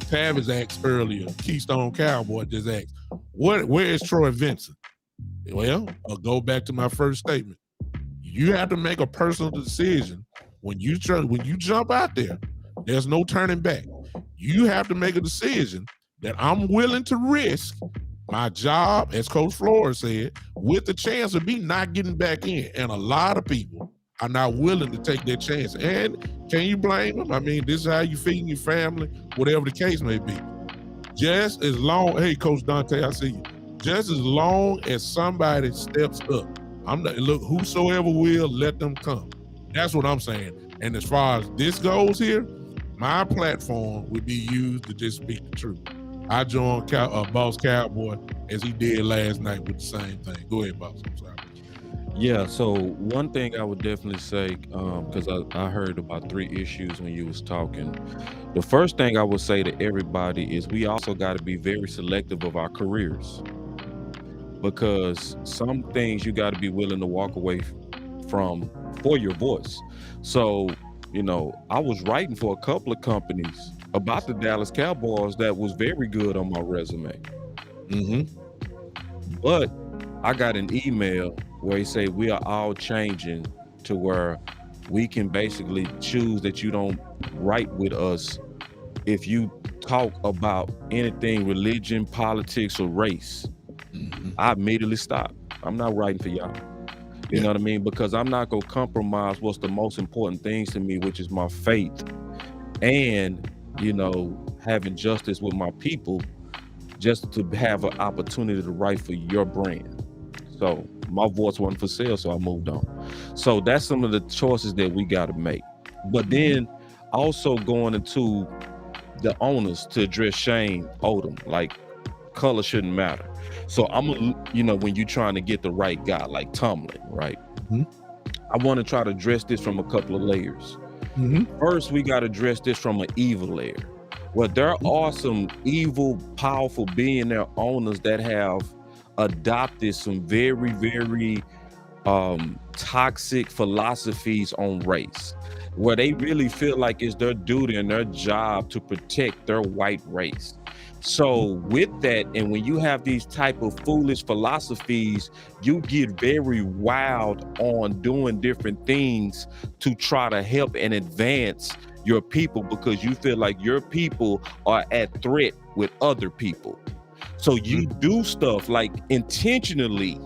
Tavis asked earlier, Keystone Cowboy just asked, where is Troy Vincent? Well, I'll go back to my first statement. You have to make a personal decision. When you jump out there, there's no turning back. You have to make a decision that I'm willing to risk my job, as Coach Flores said, with the chance of me not getting back in. And a lot of people are not willing to take that chance. And can you blame them? I mean, this is how you feeding your family, whatever the case may be. Just as long, hey, Coach Dante, I see you. Just as long as somebody steps up, look, whosoever will, let them come. That's what I'm saying. And as far as this goes here, my platform would be used to just speak the truth. I joined Boss Cowboy as he did last night with the same thing. Go ahead, Boss. I'm sorry. Yeah, so one thing I would definitely say, because I heard about 3 issues when you was talking. The first thing I would say to everybody is we also got to be very selective of our careers, because some things you got to be willing to walk away from for your voice. So, you know, I was writing for a couple of companies about the Dallas Cowboys that was very good on my resume. But I got an email where he said we are all changing to where we can basically choose that you don't write with us if you talk about anything religion, politics, or race. I immediately stopped. I'm not writing for y'all. You know what I mean? Because I'm not going to compromise what's the most important things to me, which is my faith and, you know, having justice with my people, just to have an opportunity to write for your brand. So my voice wasn't for sale, so I moved on. So that's some of the choices that we got to make. But then also going into the owners to address Shane Odom, like color shouldn't matter. So you know, when you're trying to get the right guy, like Tomlin, right? I want to try to address this from a couple of layers. First, we got to address this from an evil layer. Well, there are some evil, powerful billionaire owners that have adopted some very, very toxic philosophies on race, where they really feel like it's their duty and their job to protect their white race. So with that, and when you have these type of foolish philosophies, you get very wild on doing different things to try to help and advance your people, because you feel like your people are at threat with other people. So you do stuff like intentionally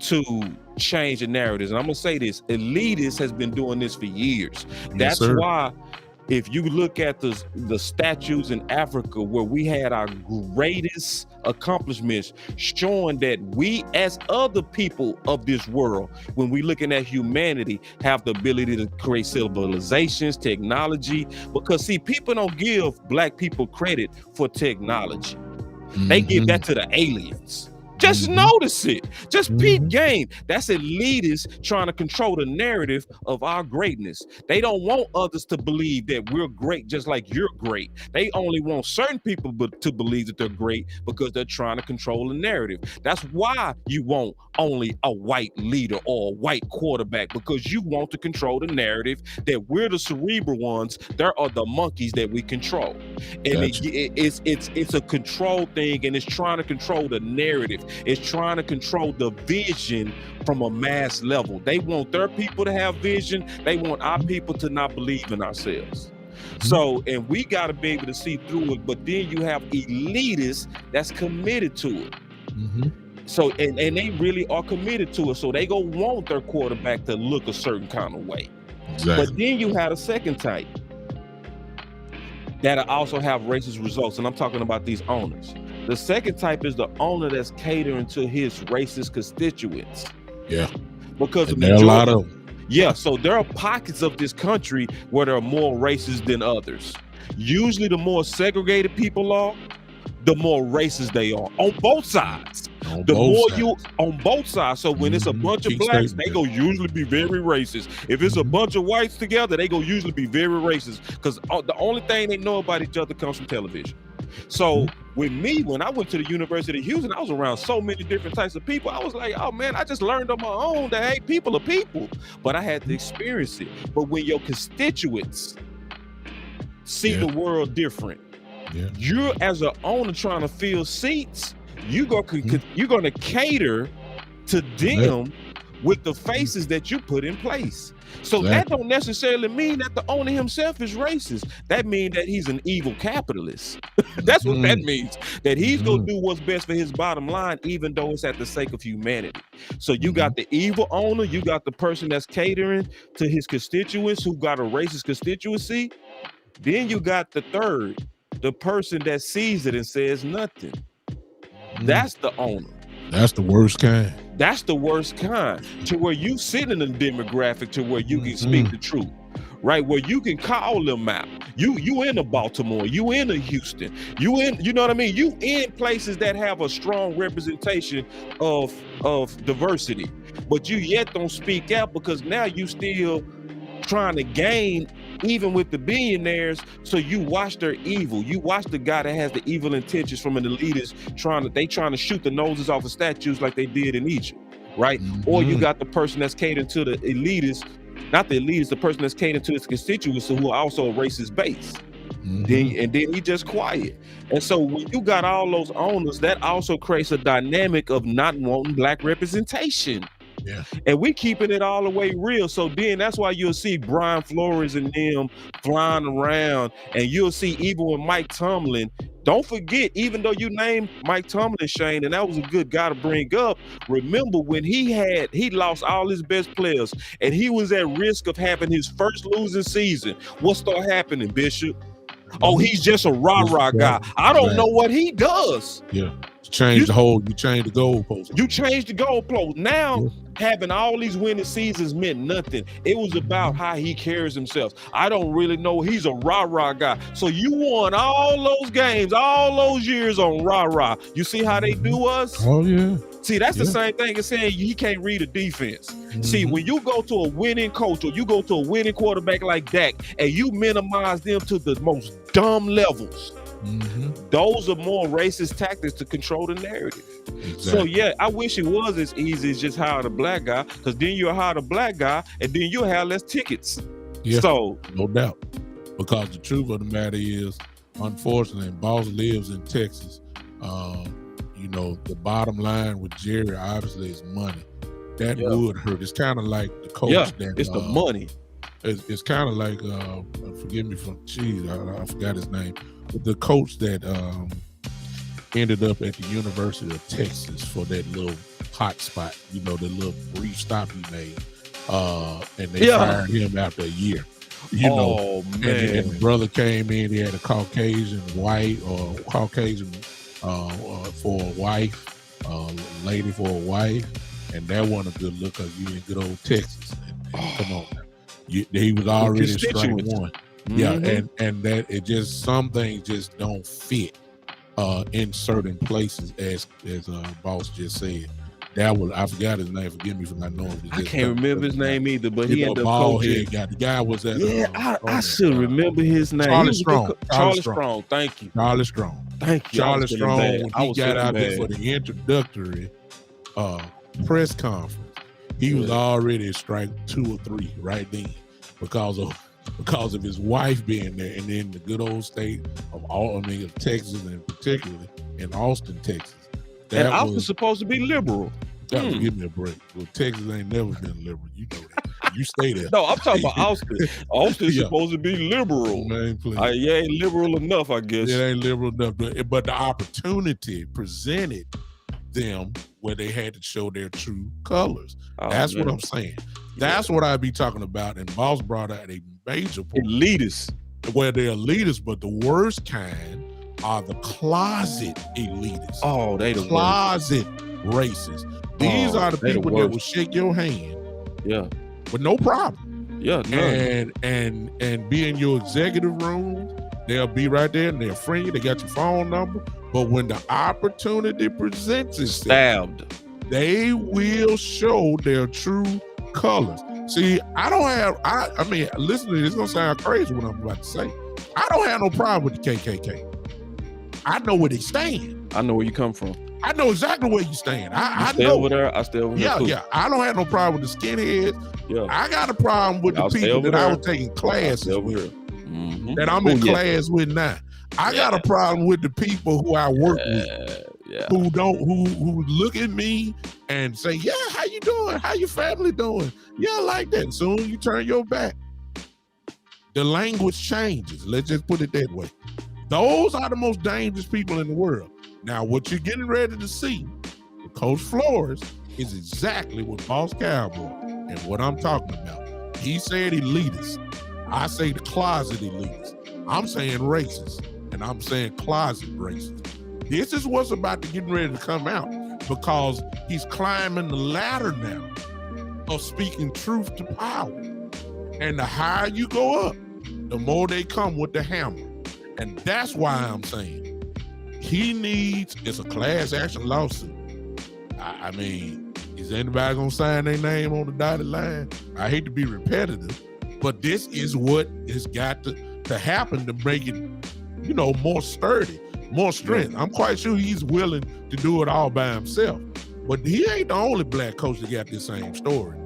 to change the narratives. And I'm gonna say this, elitists has been doing this for years. That's why if you look at the statues in Africa where we had our greatest accomplishments, showing that we as other people of this world, when we looking at humanity, have the ability to create civilizations, technology, because see, people don't give Black people credit for technology. They give that to the aliens. Just notice it. Just peep game. That's elitists trying to control the narrative of our greatness. They don't want others to believe that we're great just like you're great. They only want certain people to believe that they're great because they're trying to control the narrative. That's why you want only a white leader or a white quarterback, because you want to control the narrative that we're the cerebral ones. There are the monkeys that we control. And it's a control thing, and it's trying to control the narrative. It's trying to control the vision from a mass level. They want their people to have vision. They want our people to not believe in ourselves. So, and we got to be able to see through it. But then you have elitists that's committed to it. So, and they really are committed to it. So they go want their quarterback to look a certain kind of way. But then you have a second type that also have racist results. And I'm talking about these owners. The second type is the owner that's catering to his racist constituents. Because there are a lot of them. So there are pockets of this country where there are more racist than others. Usually the more segregated people are, the more racist they are on both sides. On both sides. So when it's a bunch of blacks, they go usually be very racist. If it's a bunch of whites together, they go usually be very racist, because the only thing they know about each other comes from television. So with me, when I went to the University of Houston, I was around so many different types of people. I was like, oh man, I just learned on my own that, hey, people are people. But I had to experience it. But when your constituents see the world different, you're as an owner trying to fill seats, you're going to cater to them with the faces that you put in place. So that don't necessarily mean that the owner himself is racist. That means that he's an evil capitalist. That's what that means. That he's going to do what's best for his bottom line, even though it's at the sake of humanity. So you got the evil owner, you got the person that's catering to his constituents who got a racist constituency. Then you got the third, the person that sees it and says nothing. That's the owner. That's the worst kind. That's the worst kind, to where you sit in a demographic to where you can speak the truth, right? Where you can call them out. You in a Baltimore, you in a Houston, you know what I mean? You in places that have a strong representation of diversity, but you yet don't speak out, because now you still trying to gain even with the billionaires. So you watch their evil. You watch the guy that has the evil intentions from an elitist trying to shoot the noses off of statues like they did in Egypt, right? Or you got the person that's catering to the elitist, not the elitist, the person that's catering to his constituents who are also a racist base. then he just quiet. And so when you got all those owners, that also creates a dynamic of not wanting black representation. Yeah. And we keeping it all the way real. So then that's why you'll see Brian Flores and them flying around, and you'll see even with Mike Tomlin. Don't forget, even though you named Mike Tomlin, Shane, and that was a good guy to bring up, remember when he lost all his best players and he was at risk of having his first losing season. What started happening, Bishop? Oh, he's just a rah-rah guy. I don't know what he does. Yeah. You change the goalpost. You changed the goalpost. Now, having all these winning seasons meant nothing. It was about how he carries himself. I don't really know. He's a rah-rah guy. So you won all those games, all those years on rah-rah. You see how they do us? Oh, yeah. See, that's the same thing as saying he can't read a defense. See, when you go to a winning coach or you go to a winning quarterback like Dak and you minimize them to the most dumb levels, those are more racist tactics to control the narrative. Exactly. So yeah, I wish it was as easy as just hire a black guy, because then you'll hire a black guy and then you'll have less tickets. Yeah, so no doubt. Because the truth of the matter is, unfortunately, Boss lives in Texas. You know, the bottom line with Jerry obviously is money. That would hurt. It's kind of like the coach. Yeah, it's the money. It's kind of like, forgive me for, I forgot his name, but the coach that ended up at the University of Texas for that little hot spot, you know, the little brief stop he made, and they fired him after a year. You know, man. And the brother came in, he had a Caucasian white or Caucasian for a wife, lady for a wife, and that wasn't a good look because you in good old Texas. Come on. He was already strike one. Yeah, and that it just, some things just don't fit in certain places, as Boss just said. That was, I forgot his name. Forgive me for not knowing. I can't remember his name either, but he ended up coaching. The guy was at. I should remember his name. Charlie Strong. Charlie Strong. Thank you. Charlie Strong. Thank you. Charlie Strong. When he got out there for the introductory press conference, he was already strike 2 or 3 right then because of his wife being there, and then the good old state of of Texas, and particularly in Austin, Texas. And Austin's supposed to be liberal. Give me a break. Well, Texas ain't never been liberal. You know that. You stay there. No, I'm talking about Austin. Austin's supposed to be liberal. Man, please. Ain't liberal enough, I guess. It ain't liberal enough. But the opportunity presented them where they had to show their true colors. That's what I'm saying. That's what I be talking about. And Boss brought out a major point. Elitists. Where they're elitists, but the worst kind are the closet elitists. Oh, they the closet racists. These are the people that will shake your hand. Yeah. With no problem. Yeah. None. And be in your executive room. They'll be right there and they'll friend you. They got your phone number. But when the opportunity presents itself, they will show their true colors. See, I mean, listen to this, it's gonna sound crazy what I'm about to say. I don't have no problem with the KKK. I know where they stand. I know where you come from. I know exactly where you stand. I stay know. Over there. I stay over there. Yeah. I don't have no problem with the skinheads. Yeah. I got a problem with the people that I was taking classes with. That I'm in class with now. I got a problem with the people who I work with. Who look at me and say, yeah, how you doing? How your family doing? Yeah, like that. Soon you turn your back. The language changes. Let's just put it that way. Those are the most dangerous people in the world. Now, what you're getting ready to see with Coach Flores is exactly what Boss Cowboy and what I'm talking about. He said elitist. I say the closet elitist. I'm saying racist, and I'm saying closet racist. This is what's about to get ready to come out because he's climbing the ladder now of speaking truth to power. And the higher you go up, the more they come with the hammer. And that's why I'm saying it's a class action lawsuit. I mean, is anybody gonna sign their name on the dotted line? I hate to be repetitive, but this is what has got to happen to make it, more sturdy, more strength. I'm quite sure he's willing to do it all by himself, but he ain't the only black coach that got this same story.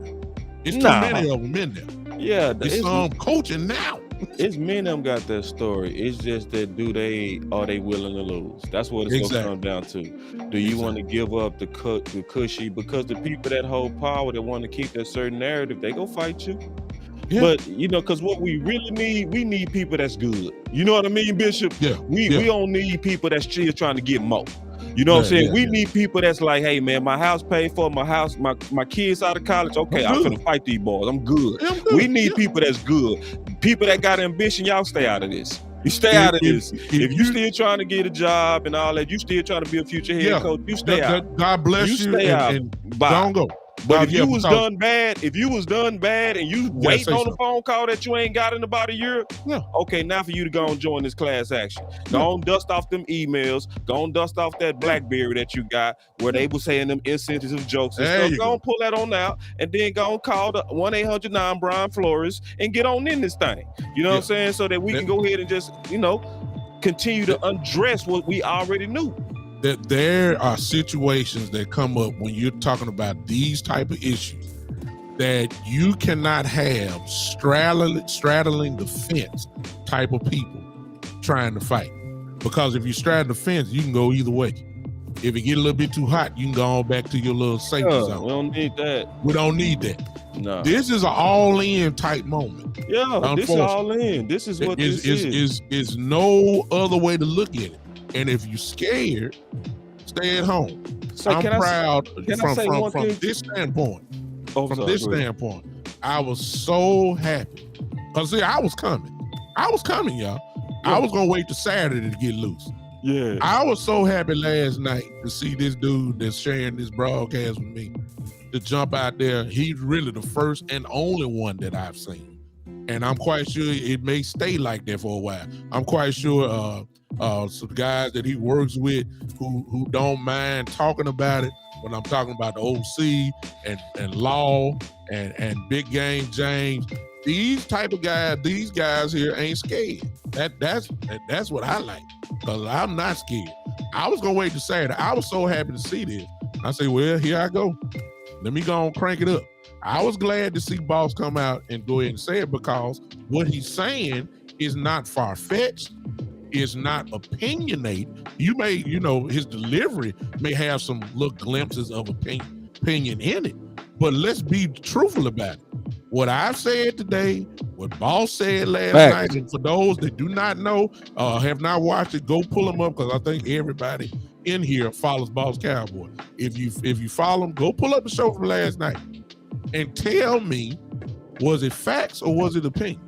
It's too many of them in there. Yeah, it's coaching now. It's men of them got that story. It's just that are they willing to lose? That's what it's gonna come down to. Do you want to give up the cushy? Because the people that hold power, that want to keep that certain narrative, they go fight you. Yeah. But because what we really need, we need people that's good. You know what I mean, Bishop? Yeah. We don't need people that's still trying to get more. You know what I'm saying? We need people that's like, hey man, my house paid for, my kids out of college. Okay, I'm gonna fight these boys. I'm good. We need people that's good. People that got ambition, y'all stay out of this. You stay out of this. If you still trying to get a job and all that, you still trying to be a future head coach, you stay out. God bless you. Stay out. Don't go. But if you was done bad and you waiting on a phone call that you ain't got in about a year, okay, now for you to go and join this class action. Go on, dust off them emails. Go on, dust off that BlackBerry that you got where they were saying them insensitive jokes and stuff. Go on, pull that on out and then go on, call the 1-800-9 Brian Flores and get on in this thing. You know what I'm saying? So that we can go ahead and just, continue to undress what we already knew. That there are situations that come up when you're talking about these type of issues that you cannot have straddling the fence type of people trying to fight. Because if you straddle the fence, you can go either way. If it get a little bit too hot, you can go on back to your little safety zone. We don't need that. We don't need that. No. This is an all-in type moment. Yeah, this is all in. This is what this is. Is no other way to look at it. And if you're scared, stay at home. So I'm proud from this standpoint. Standpoint, I was so happy. Because see, I was coming, y'all. Yeah. I was going to wait till Saturday to get loose. Yeah. I was so happy last night to see this dude that's sharing this broadcast with me to jump out there. He's really the first and only one that I've seen. And I'm quite sure it may stay like that for a while. I'm quite sure some guys that he works with who don't mind talking about it when I'm talking about the OC and Law and Big Game James. These type of guys, these guys here ain't scared. That's what I like, because I'm not scared. I was gonna wait to Saturday. I was so happy to see this. I say, well, here I go. Let me go and crank it up. I was glad to see Boss come out and go ahead and say it, because what he's saying is not far-fetched, is not opinionated. You may, his delivery may have some little glimpses of opinion in it, but let's be truthful about it. What I've said today, what Boss said last night, and for those that do not know, have not watched it, go pull them up, because I think everybody in here follows Boss Cowboy. If you follow him, go pull up the show from last night and tell me, was it facts or was it opinion?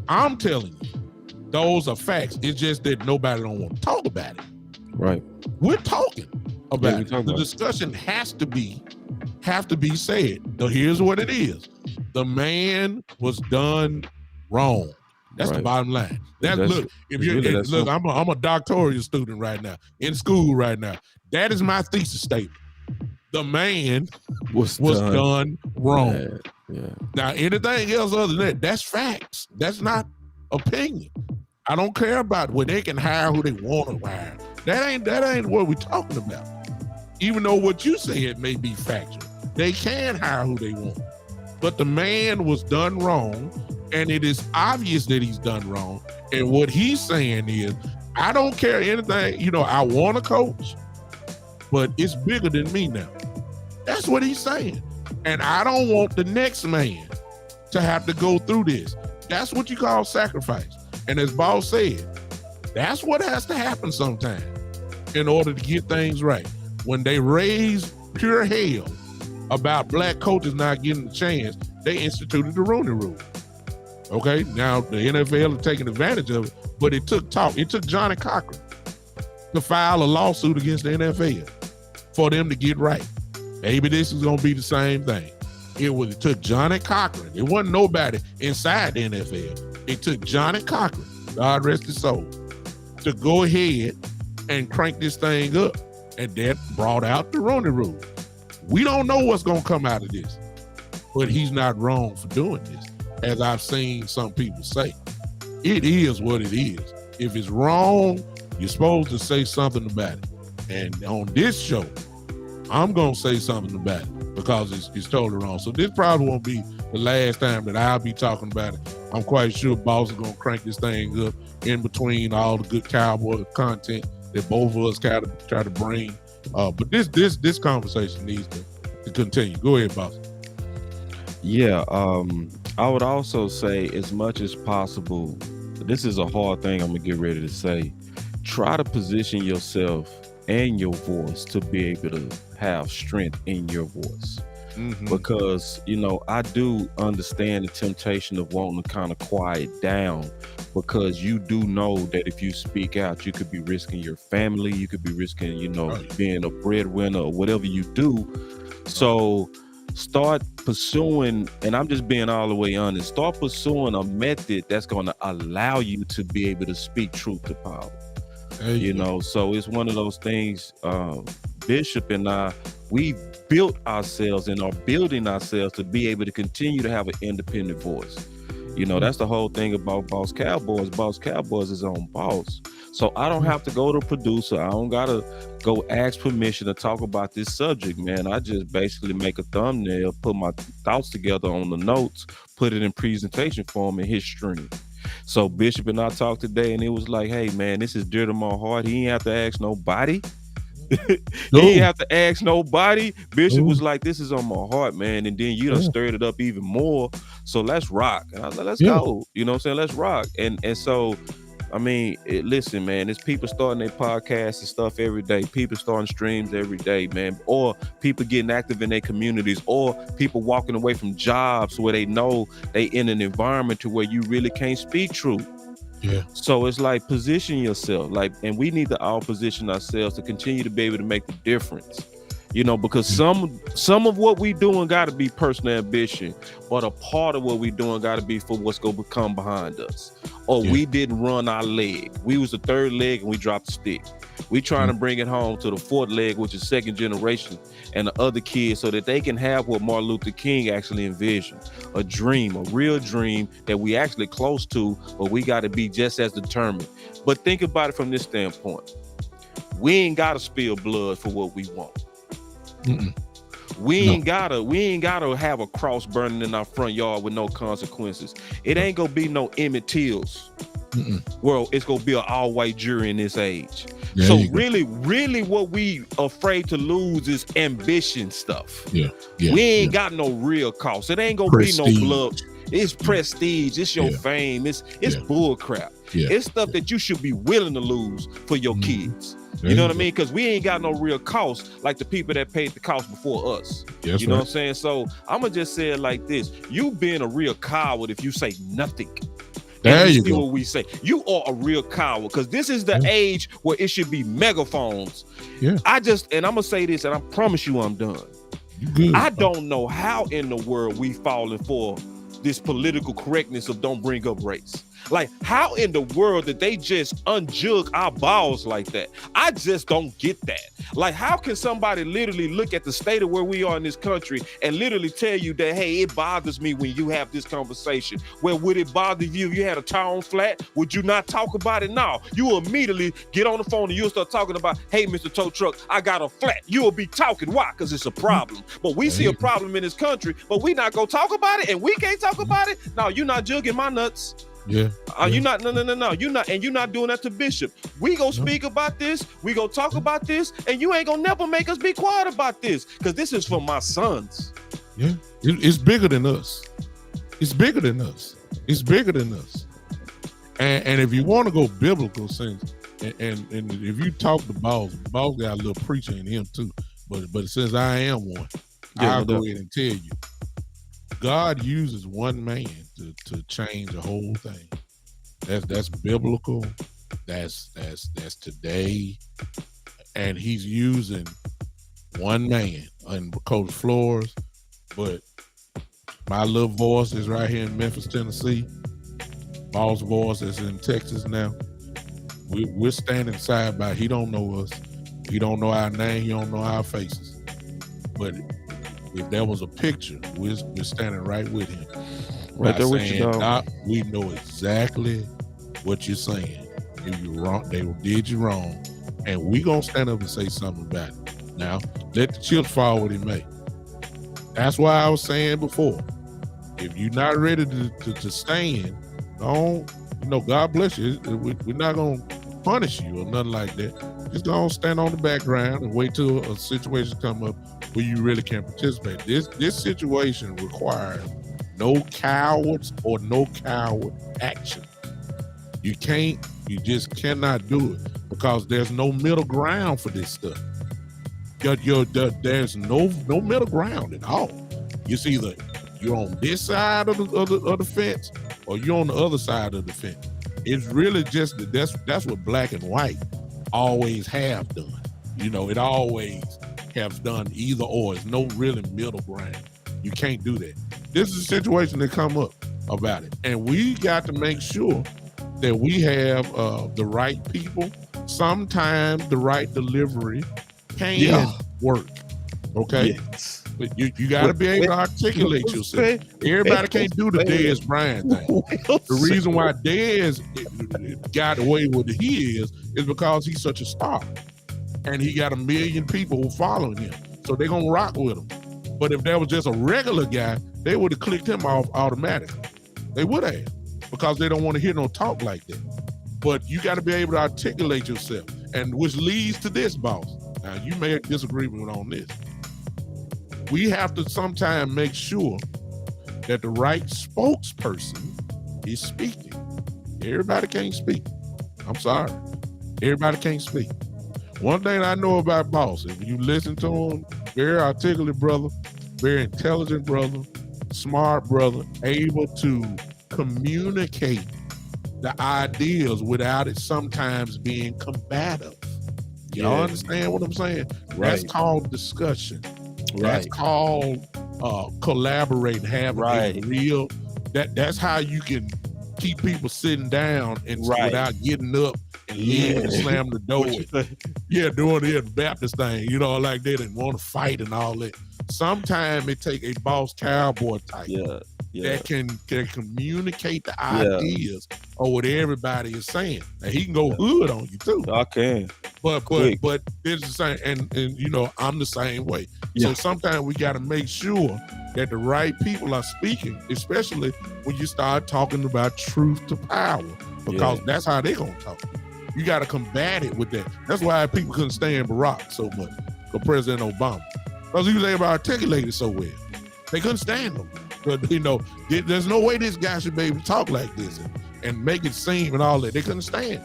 I'm telling you, those are facts. It's just that nobody don't want to talk about it. Right. We're talking about it. The discussion have to be said. So here's what it is. The man was done wrong. That's the bottom line. Look, I'm a doctoral student right now, in school right now. That is my thesis statement. The man was done wrong. Yeah. Now, anything else other than that, that's facts. That's not opinion. I don't care about where they can hire who they want to hire. That ain't what we're talking about. Even though what you said may be factual, they can hire who they want. But the man was done wrong, and it is obvious that he's done wrong. And what he's saying is, I don't care anything. I want to coach, but it's bigger than me now. That's what he's saying. And I don't want the next man to have to go through this. That's what you call sacrifice. And as Boss said, that's what has to happen sometime in order to get things right. When they raise pure hell about black coaches not getting the chance, they instituted the Rooney Rule. Okay, now the NFL is taking advantage of it, but it took talk. It took Johnny Cochran to file a lawsuit against the NFL for them to get right. Maybe this is going to be the same thing. It took Johnny Cochran. It wasn't nobody inside the NFL. It took Johnny Cochran, God rest his soul, to go ahead and crank this thing up. And that brought out the Rooney Rule. We don't know what's going to come out of this, but he's not wrong for doing this, as I've seen some people say. It is what it is. If it's wrong, you're supposed to say something about it. And on this show, I'm going to say something about it. because it's totally wrong. So this probably won't be the last time that I'll be talking about it. I'm quite sure Boss is gonna crank this thing up in between all the good cowboy content that both of us try to bring. But this conversation needs to continue. Go ahead, Boss. Yeah, I would also say, as much as possible, this is a hard thing I'm gonna get ready to say. Try to position yourself and your voice to be able to have strength in your voice. Because, you know, I do understand the temptation of wanting to kind of quiet down, because you do know that if you speak out, you could be risking your family, you could be risking, you know, being a breadwinner or whatever you do. So start pursuing, and I'm just being all the way honest, start pursuing a method that's going to allow you to be able to speak truth to power. You know, so it's one of those things. Bishop and I, we built ourselves and are building ourselves to be able to continue to have an independent voice. You know, that's the whole thing about Boss Cowboys. Boss Cowboys is his own boss. So I don't have to go to a producer. I don't gotta go ask permission to talk about this subject, man. I just basically make a thumbnail, put my thoughts together on the notes, put it in presentation form, and hit stream. So Bishop and I talked today, and it was like, hey man, this is dear to my heart. He ain't have to ask nobody. He ain't have to ask nobody. Bishop was like, this is on my heart, man. And then you done stirred it up even more. So let's rock. And I was like, let's go. You know what I'm saying? Let's rock. And so, I mean, listen, man, there's people starting their podcasts and stuff every day. People starting streams every day, man. Or people getting active in their communities, or people walking away from jobs where they know they in an environment to where you really can't speak truth. Yeah. So it's like, position yourself, like, and we need to all position ourselves to continue to be able to make the difference. You know, because some of what we doing got to be personal ambition, but a part of what we doing got to be for what's going to come behind us. Or we didn't run our leg. We was the third leg and we dropped the stick. We trying to bring it home to the fourth leg, which is second generation, and the other kids, so that they can have what Martin Luther King actually envisioned, a dream, a real dream that we actually close to, but we got to be just as determined. But think about it from this standpoint. We ain't got to spill blood for what we want. We ain't gotta have a cross burning in our front yard with no consequences. It ain't gonna be no Emmett Tills. Well, it's gonna be an all-white jury in this age. So really what we afraid to lose is ambition stuff. We ain't got no real cost. It ain't gonna be no blood. It's prestige. It's your fame. It's bull crap. It's stuff that you should be willing to lose for your kids. You know what I mean? Because we ain't got no real cost like the people that paid the cost before us. You know what I'm saying? So I'm going to just say it like this. You being a real coward if you say nothing. There you go. go. What we say. You are a real coward, because this is the age where it should be megaphones. And I'm going to say this, and I promise you I'm done. I don't know how in the world we falling for this political correctness of don't bring up race. Like, how in the world did they just unjug our balls like that? I just don't get that. Like, how can somebody literally look at the state of where we are in this country and literally tell you that, hey, it bothers me when you have this conversation? Well, would it bother you if you had a tire flat? Would you not talk about it? No. You will immediately get on the phone and you'll start talking about, hey, Mr. Tow Truck, I got a flat. You will be talking. Why? Because it's a problem. But we see a problem in this country, but we not gonna talk about it, and we can't talk about it? No, you're not jugging my nuts. You not no. You're not, and you're not doing that to Bishop. We gonna speak about this. We gonna talk about this, and you ain't gonna never make us be quiet about this, because this is for my sons. It's bigger than us. It's bigger than us. It's bigger than us. And if you want to go biblical sense, and if you talk to Boss got a little preacher in him too. But since I am one, I'll go ahead and tell you, God uses one man to change the whole thing. That's biblical. That's today, and he's using one man, and Coach Flores. But my little voice is right here in Memphis, Tennessee. Boss voice is in Texas now. We're standing side by. He don't know us. He don't know our name. He don't know our faces. But if there was a picture, we're standing right with him. Right there with you, dog. We know exactly what you're saying. If you're wrong, they did you wrong, and we gonna stand up and say something about it. Now, let the chips fall where they may. That's why I was saying before, if you're not ready to stand, don't, God bless you. We're not going to punish you or nothing like that. Just go on, stand on the background and wait till a situation come up where you really can participate. This situation requires no cowards or no coward action. You just cannot do it because there's no middle ground for this stuff. There's no middle ground at all. It's either you're on this side of the fence or you're on the other side of the fence. It's really just that's what black and white always have done. It always have done either or. It's no really middle ground. You can't do that. This is a situation that come up about it, and we got to make sure that we have the right people. Sometimes the right delivery can work. Okay. Yes. But you got to be able to articulate yourself. Everybody can't do the Dez Bryant thing. The reason why Dez got away with it is because he's such a star. And he got 1 million people following him. So they're going to rock with him. But if that was just a regular guy, they would have clicked him off automatically. They would have, because they don't want to hear no talk like that. But you got to be able to articulate yourself, and which leads to this, boss. Now, you may disagree with me on this. We have to sometimes make sure that the right spokesperson is speaking. Everybody can't speak. I'm sorry. Everybody can't speak. One thing I know about Boss, if you listen to him, very articulate brother, very intelligent brother, smart brother, able to communicate the ideas without it sometimes being combative. Y'all understand what I'm saying? Right. That's called discussion. Right. That's called collaborate, having a real. That's how you can keep people sitting down and without getting up and leaving and slam the door. Doing the Baptist thing, like that, and want to fight and all that. Sometimes it take a Boss Cowboy type that can communicate the ideas of what everybody is saying. And he can go hood on you too. I can. But it's the same, and I'm the same way. So sometimes we got to make sure that the right people are speaking, especially when you start talking about truth to power, because that's how they're gonna talk. You got to combat it with that. That's why people couldn't stand Barack so much, or President Obama, because he was able to articulate it so well. They couldn't stand him. But there's no way this guy should be able to talk like this and make it seem and all that. They couldn't stand.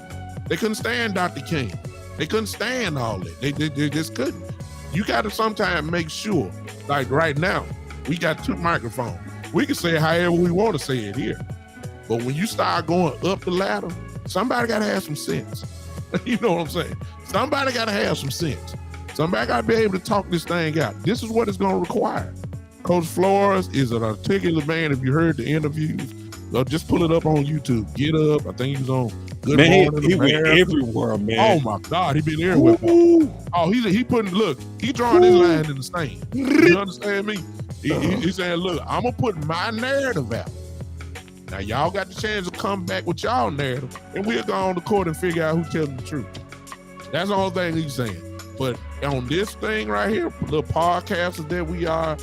They couldn't stand Dr. King. They couldn't stand all that. They just couldn't. You got to sometimes make sure, like right now, we got 2 microphones. We can say however we want to say it here. But when you start going up the ladder, somebody got to have some sense. You know what I'm saying? Somebody got to have some sense. Somebody got to be able to talk this thing out. This is what it's going to require. Coach Flores is an articulate man. If you heard the interviews, just pull it up on YouTube. Get Up. I think he was on Good Morning. He went everywhere, man. Oh my God, he been everywhere. Oh, he drawing his line in the sand. You understand me? He's saying, look, I'm gonna put my narrative out. Now y'all got the chance to come back with y'all narrative, and we'll go on the court and figure out who's telling the truth. That's the only thing he's saying. But on this thing right here, the podcasters that we are,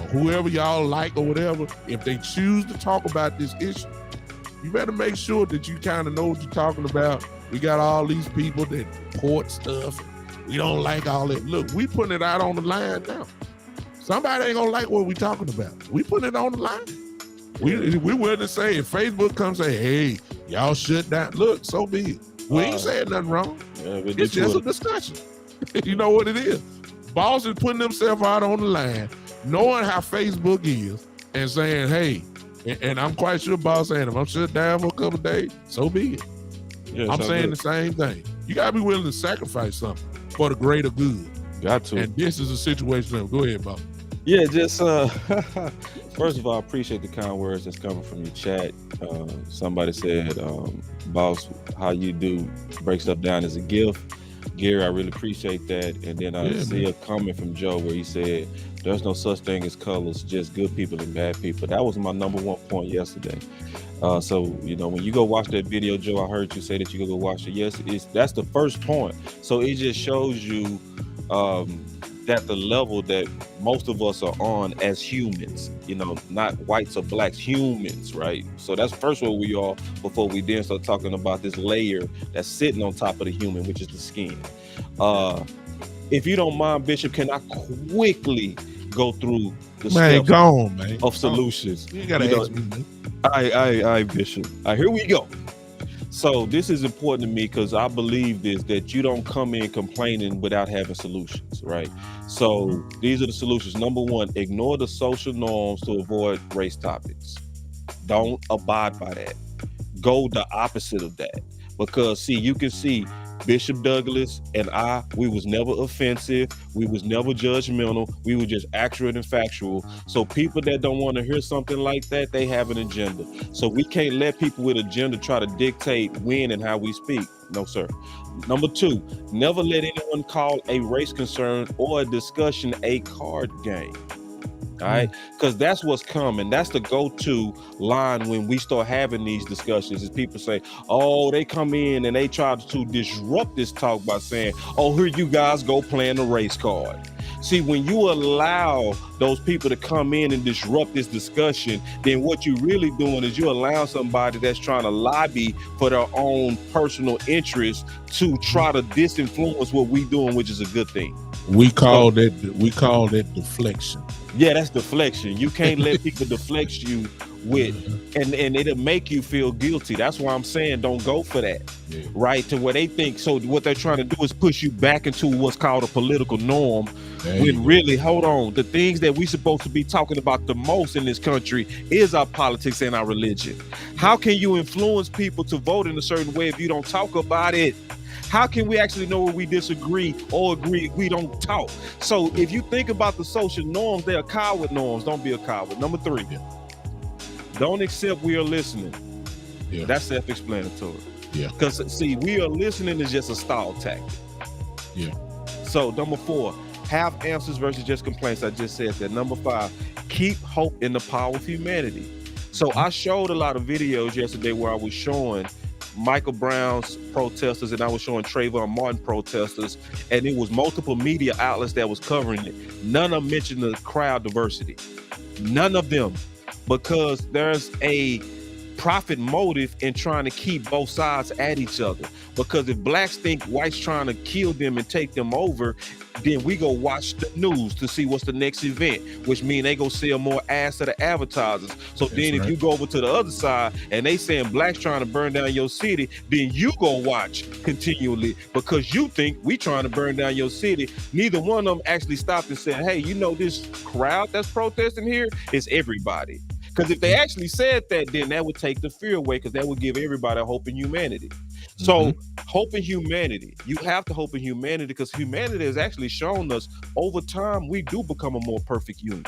whoever y'all like or whatever, if they choose to talk about this issue, you better make sure that you kind of know what you're talking about. We got all these people that report stuff. We don't like all that. Look, we putting it out on the line now. Somebody ain't gonna like what we talking about. We putting it on the line. We willing to say, if Facebook comes say, hey, y'all shut down. Look, so be it. We ain't saying nothing wrong. It's just a discussion. You know what it is. Boss is putting himself out on the line, knowing how Facebook is, and saying, hey, and I'm quite sure Boss saying, if I'm shut down for a couple of days, so be it. Yes, I'm saying the same thing. You got to be willing to sacrifice something for the greater good. Got to. And this is a situation. Go ahead, Boss. Yeah, just first of all, I appreciate the kind words that's coming from your chat. Somebody said, Boss, how you do break stuff down as a gift. Gary, I really appreciate that. And then I see a comment from Joe where he said, there's no such thing as colors, just good people and bad people. That was my number one point yesterday. So, when you go watch that video, Joe, I heard you say that you go watch it. Yes, that's the first point. So it just shows you at the level that most of us are on as humans, not whites or blacks, humans, right? So that's first where we are before we then start talking about this layer that's sitting on top of the human, which is the skin. If you don't mind, Bishop, can I quickly go through the steps of solutions? You gotta ask me, man. All right, Bishop. All right, here we go. So this is important to me because I believe that you don't come in complaining without having solutions, right? So these are the solutions. Number one, ignore the social norms to avoid race topics. Don't abide by that. Go the opposite of that. Because you can see Bishop Douglas and we was never offensive. We was never judgmental. We were just accurate and factual. So people that don't want to hear something like that, they have an agenda. So we can't let people with agenda try to dictate when and how we speak. No, sir. Number two, never let anyone call a race concern or a discussion a card game. All right, because that's what's coming. That's the go-to line when we start having these discussions. Is people say, "Oh, they come in and they try to disrupt this talk by saying, "Oh, here you guys go playing the race card." See, when you allow those people to come in and disrupt this discussion, then what you're really doing is you allow somebody that's trying to lobby for their own personal interest to try to disinfluence what we doing, which is a good thing. We call that deflection. Yeah, that's deflection. You can't let people deflect you with, and it'll make you feel guilty. That's why I'm saying don't go for that, right? To where they think, so what they're trying to do is push you back into what's called a political norm, when really, hold on, the things that we supposed to be talking about the most in this country is our politics and our religion. How can you influence people to vote in a certain way if you don't talk about it? How can we actually know where we disagree or agree if we don't talk? So if you think about the social norms, they are coward norms. Don't be a coward. Number three, don't accept we are listening. That's self-explanatory. Because see, we are listening is just a stall tactic. So number four, have answers versus just complaints. I just said that. Number five, keep hope in the power of humanity. So I showed a lot of videos yesterday where I was showing Michael Brown's protesters and I was showing Trayvon Martin protesters, and it was multiple media outlets that was covering it. None of them mentioned the crowd diversity. None of them, because there's a profit motive in trying to keep both sides at each other. Because if blacks think whites trying to kill them and take them over, then we go watch the news to see what's the next event, which means they go sell more ads to the advertisers. So then if you go over to the other side and they saying blacks trying to burn down your city, then you go watch continually because you think we trying to burn down your city. Neither one of them actually stopped and said, hey, this crowd that's protesting here is everybody. Because if they actually said that, then that would take the fear away, because that would give everybody hope in humanity. So hope in humanity. You have to hope in humanity, because humanity has actually shown us over time we do become a more perfect unit.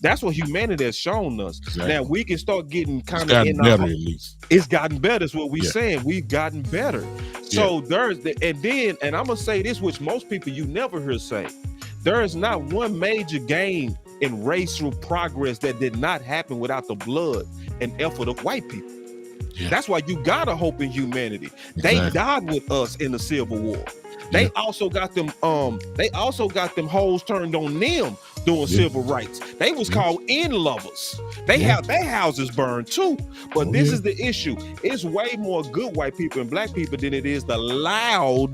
That's what humanity has shown us. Now we can start getting kind of in our better, at least. It's gotten better, is what we're saying. We've gotten better. So there's and I'm gonna say this, which most people you never hear say. There is not one major game in racial progress that did not happen without the blood and effort of white people. That's why you gotta hope in humanity. They died with us in the Civil War. They also got them hoes turned on them doing civil rights. They was called in lovers. They have their houses burned too. But this is the issue. It's way more good white people and black people than it is the loud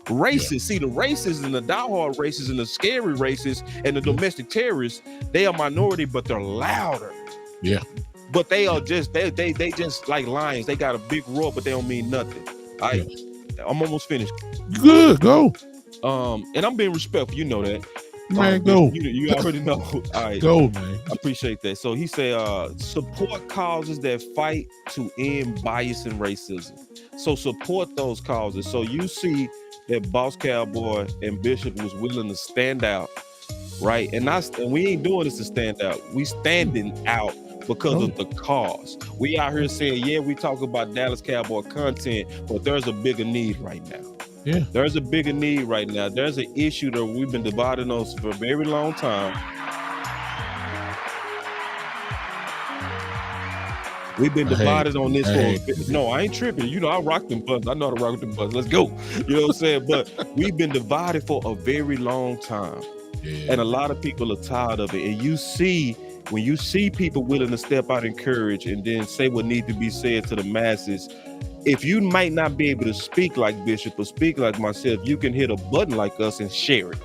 racists. See, the racists and the diehard racists and the scary racists and the domestic terrorists, they are minority, but they're louder. But they are just they just like lions. They got a big roar, but they don't mean nothing. I'm almost finished. Good, go. And I'm being respectful. You know that. Man, go. You already know. All right. Go, man. I appreciate that. So he said, support causes that fight to end bias and racism. So support those causes. So you see that Boss Cowboy and Bishop was willing to stand out, right? And we ain't doing this to stand out. We standing out because of the cause. We out here saying, yeah, we talk about Dallas Cowboy content, but there's a bigger need right now. There's a bigger need right now. There's an issue that we've been dividing on for a very long time. We've been divided on this for no, I ain't tripping. You know, I rock them buttons. I know how to rock them buttons. Let's go. You know what I'm saying? But we've been divided for a very long time. Yeah. And a lot of people are tired of it. And you see, when you see people willing to step out and courage and then say what needs to be said to the masses, if you might not be able to speak like Bishop or speak like myself, you can hit a button like us and share it.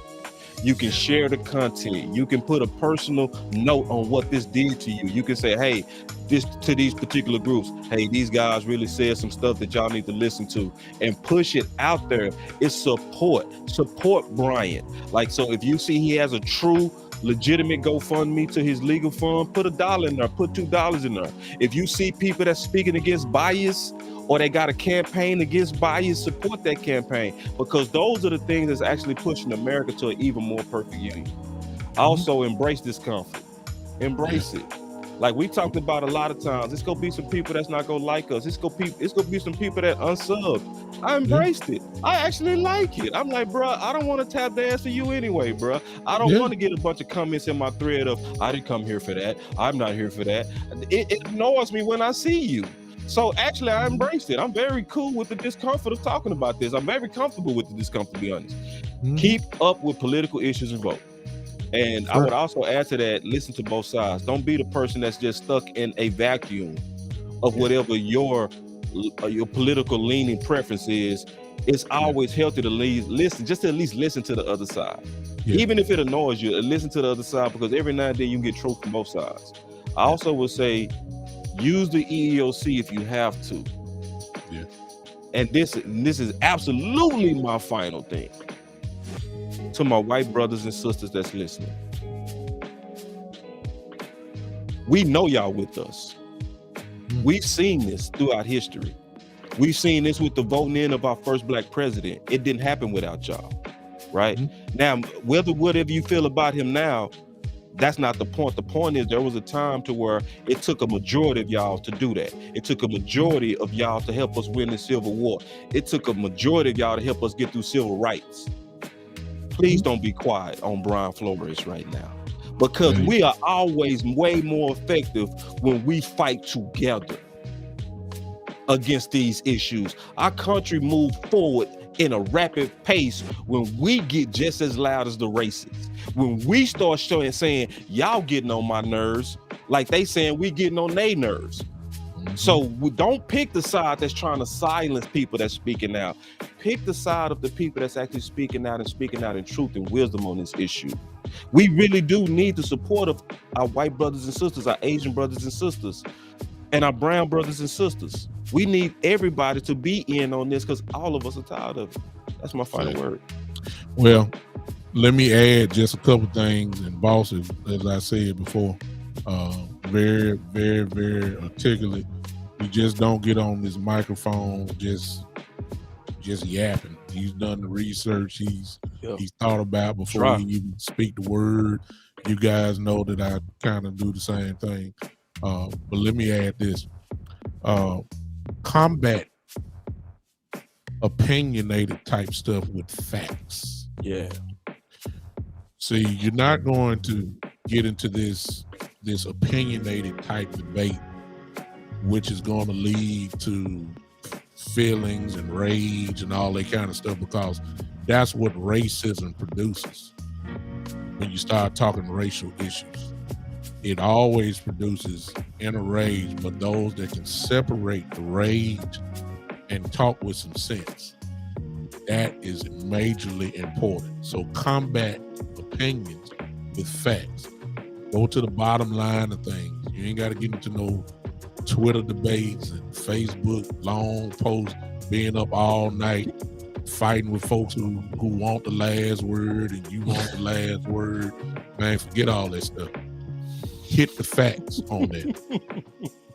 You can share the content. You can put a personal note on what this did to you. You can say, hey, this to these particular groups, hey, these guys really said some stuff that y'all need to listen to, and push it out there. It's support Brian. Like, so if you see he has a true legitimate GoFundMe to his legal fund, put $1 in there, put $2 in there. If you see people that's speaking against bias, or they got a campaign against bias, support that campaign, because those are the things that's actually pushing America to an even more perfect union. Also, embrace discomfort. Embrace it. Like we talked about a lot of times, it's gonna be some people that's not gonna like us. It's gonna be some people that unsubbed. I embraced it. I actually like it. I'm like, bro, I don't want to tap dance to you anyway, bro. I don't want to get a bunch of comments in my thread of, I didn't come here for that. I'm not here for that. It annoys me when I see you. So actually, I embraced it. I'm very cool with the discomfort of talking about this. I'm very comfortable with the discomfort, to be honest. Keep up with political issues and vote. And I would also add to that, listen to both sides. Don't be the person that's just stuck in a vacuum of whatever your political leaning preference is. It's always healthy to listen, just to at least listen to the other side. Even if it annoys you, listen to the other side, because every now and then you can get truth from both sides. I also would say, use the EEOC if you have to. Yeah. And this is absolutely my final thing. To my white brothers and sisters that's listening. We know y'all with us. We've seen this throughout history. We've seen this with the voting in of our first black president. It didn't happen without y'all, right? Now, whatever you feel about him now, that's not the point. The point is there was a time to where it took a majority of y'all to do that. It took a majority of y'all to help us win the Civil War. It took a majority of y'all to help us get through civil rights. Please don't be quiet on Brian Flores right now, because we are always way more effective when we fight together against these issues. Our country moves forward in a rapid pace when we get just as loud as the racists. When we start saying, y'all getting on my nerves, like they saying we getting on their nerves. So we don't pick the side that's trying to silence people that's speaking out. Pick the side of the people that's actually speaking out in truth and wisdom on this issue. We really do need the support of our white brothers and sisters, our Asian brothers and sisters, and our brown brothers and sisters. We need everybody to be in on this, because all of us are tired of it. That's my final word. Well, let me add just a couple things. And Boss, as I said before, very, very, very articulate. We just don't get on this microphone just yapping. He's done the research. He's thought about before he even speak the word. You guys know that I kind of do the same thing. But let me add this. Combat opinionated type stuff with facts. Yeah. See, you're not going to get into this opinionated type debate, which is going to lead to feelings and rage and all that kind of stuff, because that's what racism produces. When you start talking racial issues, it always produces inner rage, but those that can separate the rage and talk with some sense, that is majorly important. So combat opinions with facts. Go to the bottom line of things. You ain't got to get into no Twitter debates and Facebook long posts, being up all night, fighting with folks who want the last word and you want the last word. Man, forget all that stuff. Hit the facts on that.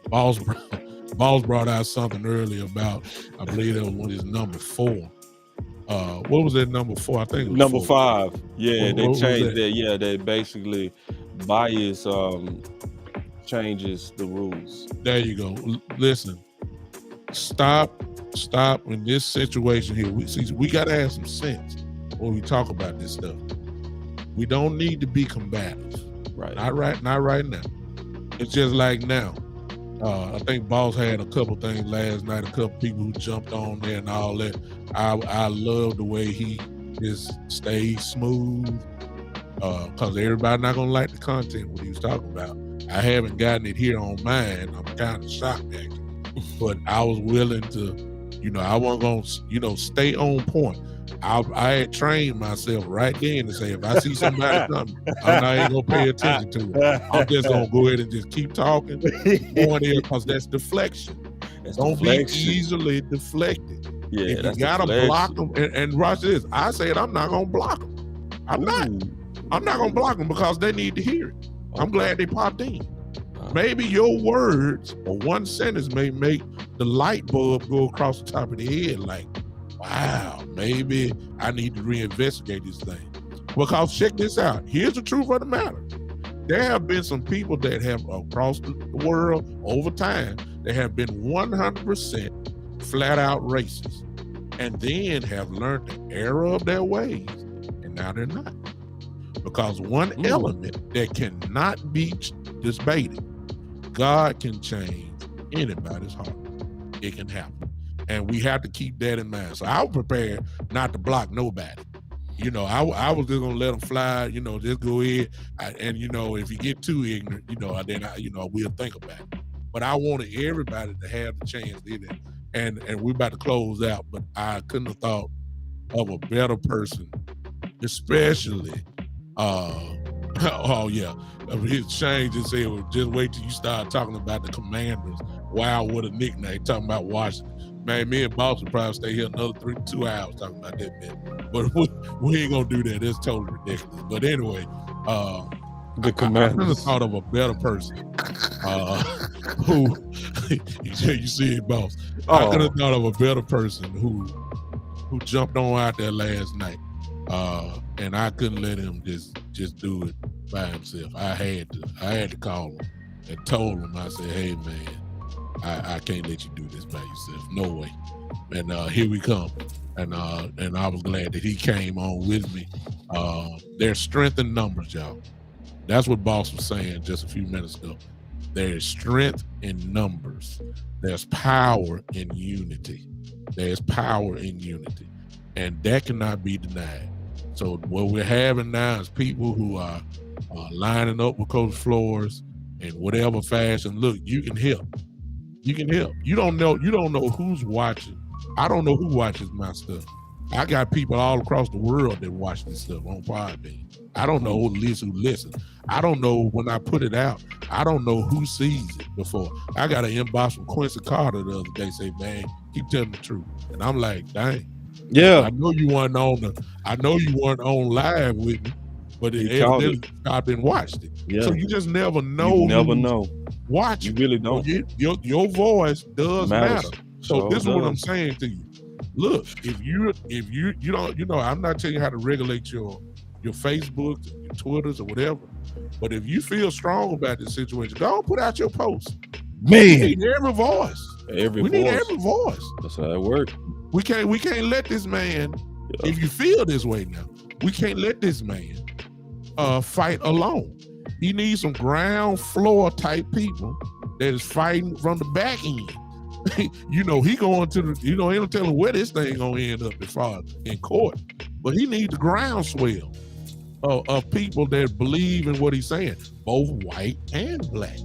Boss brought out something earlier about, I believe that was one of his number 4. What was that number 4? I think it was number 4. 5. Yeah, they changed that. Yeah, they basically bias changes the rules. There you go. Listen, stop in this situation here. We got to have some sense when we talk about this stuff. We don't need to be combative. Right. Not right now. It's just like now. I think Boss had a couple things last night, a couple people who jumped on there and all that. I love the way he just stays smooth, because everybody not gonna like the content what he was talking about. I haven't gotten it here on mine. I'm kind of shocked actually, but I was willing to, I wasn't gonna, stay on point. I had trained myself right then to say if I see somebody coming, I'm not even gonna pay attention to it. I'm just gonna go ahead and just keep talking, going there, because that's deflection. Don't be easily deflected. Yeah, if you gotta block them, and watch this. I said I'm not gonna block them. I'm not gonna block them because they need to hear it. Okay. I'm glad they popped in. Maybe your words or one sentence may make the light bulb go across the top of the head like, wow, maybe I need to reinvestigate this thing. Because check this out. Here's the truth of the matter. There have been some people that have across the world over time that have been 100% flat out racist and then have learned the error of their ways, and now they're not. Because one element that cannot be debated, God can change anybody's heart. It can happen. And we have to keep that in mind. So I was prepared not to block nobody. I was just gonna let them fly. Just go ahead. And if you get too ignorant, then we'll think about it. But I wanted everybody to have the chance to do that. And we're about to close out. But I couldn't have thought of a better person, especially. Oh yeah. Shane just said, well, just wait till you start talking about the Commanders. Wow, what a nickname! Talking about Washington. Man, me and Boss would probably stay here another 2 hours talking about that man. But we ain't gonna do that. It's totally ridiculous. But anyway, the Commanders. I could have thought of a better person who you see it, Boss. I could have thought of a better person who jumped on out there last night. And I couldn't let him just do it by himself. I had to call him and told him, I said, hey man, I can't let you do this by yourself. No way. And here we come. And I was glad that he came on with me. There's strength in numbers, y'all. That's what Boss was saying just a few minutes ago. There's strength in numbers. There's power in unity. There's power in unity. And that cannot be denied. So what we're having now is people who are lining up with Coach Flores in whatever fashion. Look, you can help. You can help. You don't know who's watching. I don't know who watches my stuff. I got people all across the world that watch this stuff on Podbean. I don't know who listens. I don't know when I put it out. I don't know who sees it before. I got an inbox from Quincy Carter the other day say, man, keep telling the truth. And I'm like, dang. Yeah. I know you weren't on live with me, but it evidently stopped and watched it. Yeah. So you just never know. You never know. Watch. You really don't. Your voice does matter. So this is what I'm saying to you. Look, if you don't, I'm not telling you how to regulate your Facebook, your Twitters, or whatever. But if you feel strong about this situation, go put out your post. Man, we need every voice. We need every voice. That's how it works. We can't let this man. Yeah. If you feel this way now, we can't let this man fight alone. He needs some ground floor type people that is fighting from the back end. He going to the, he don't tell him where this thing gonna end up as far as in court, but he needs the groundswell of people that believe in what he's saying, both white and black,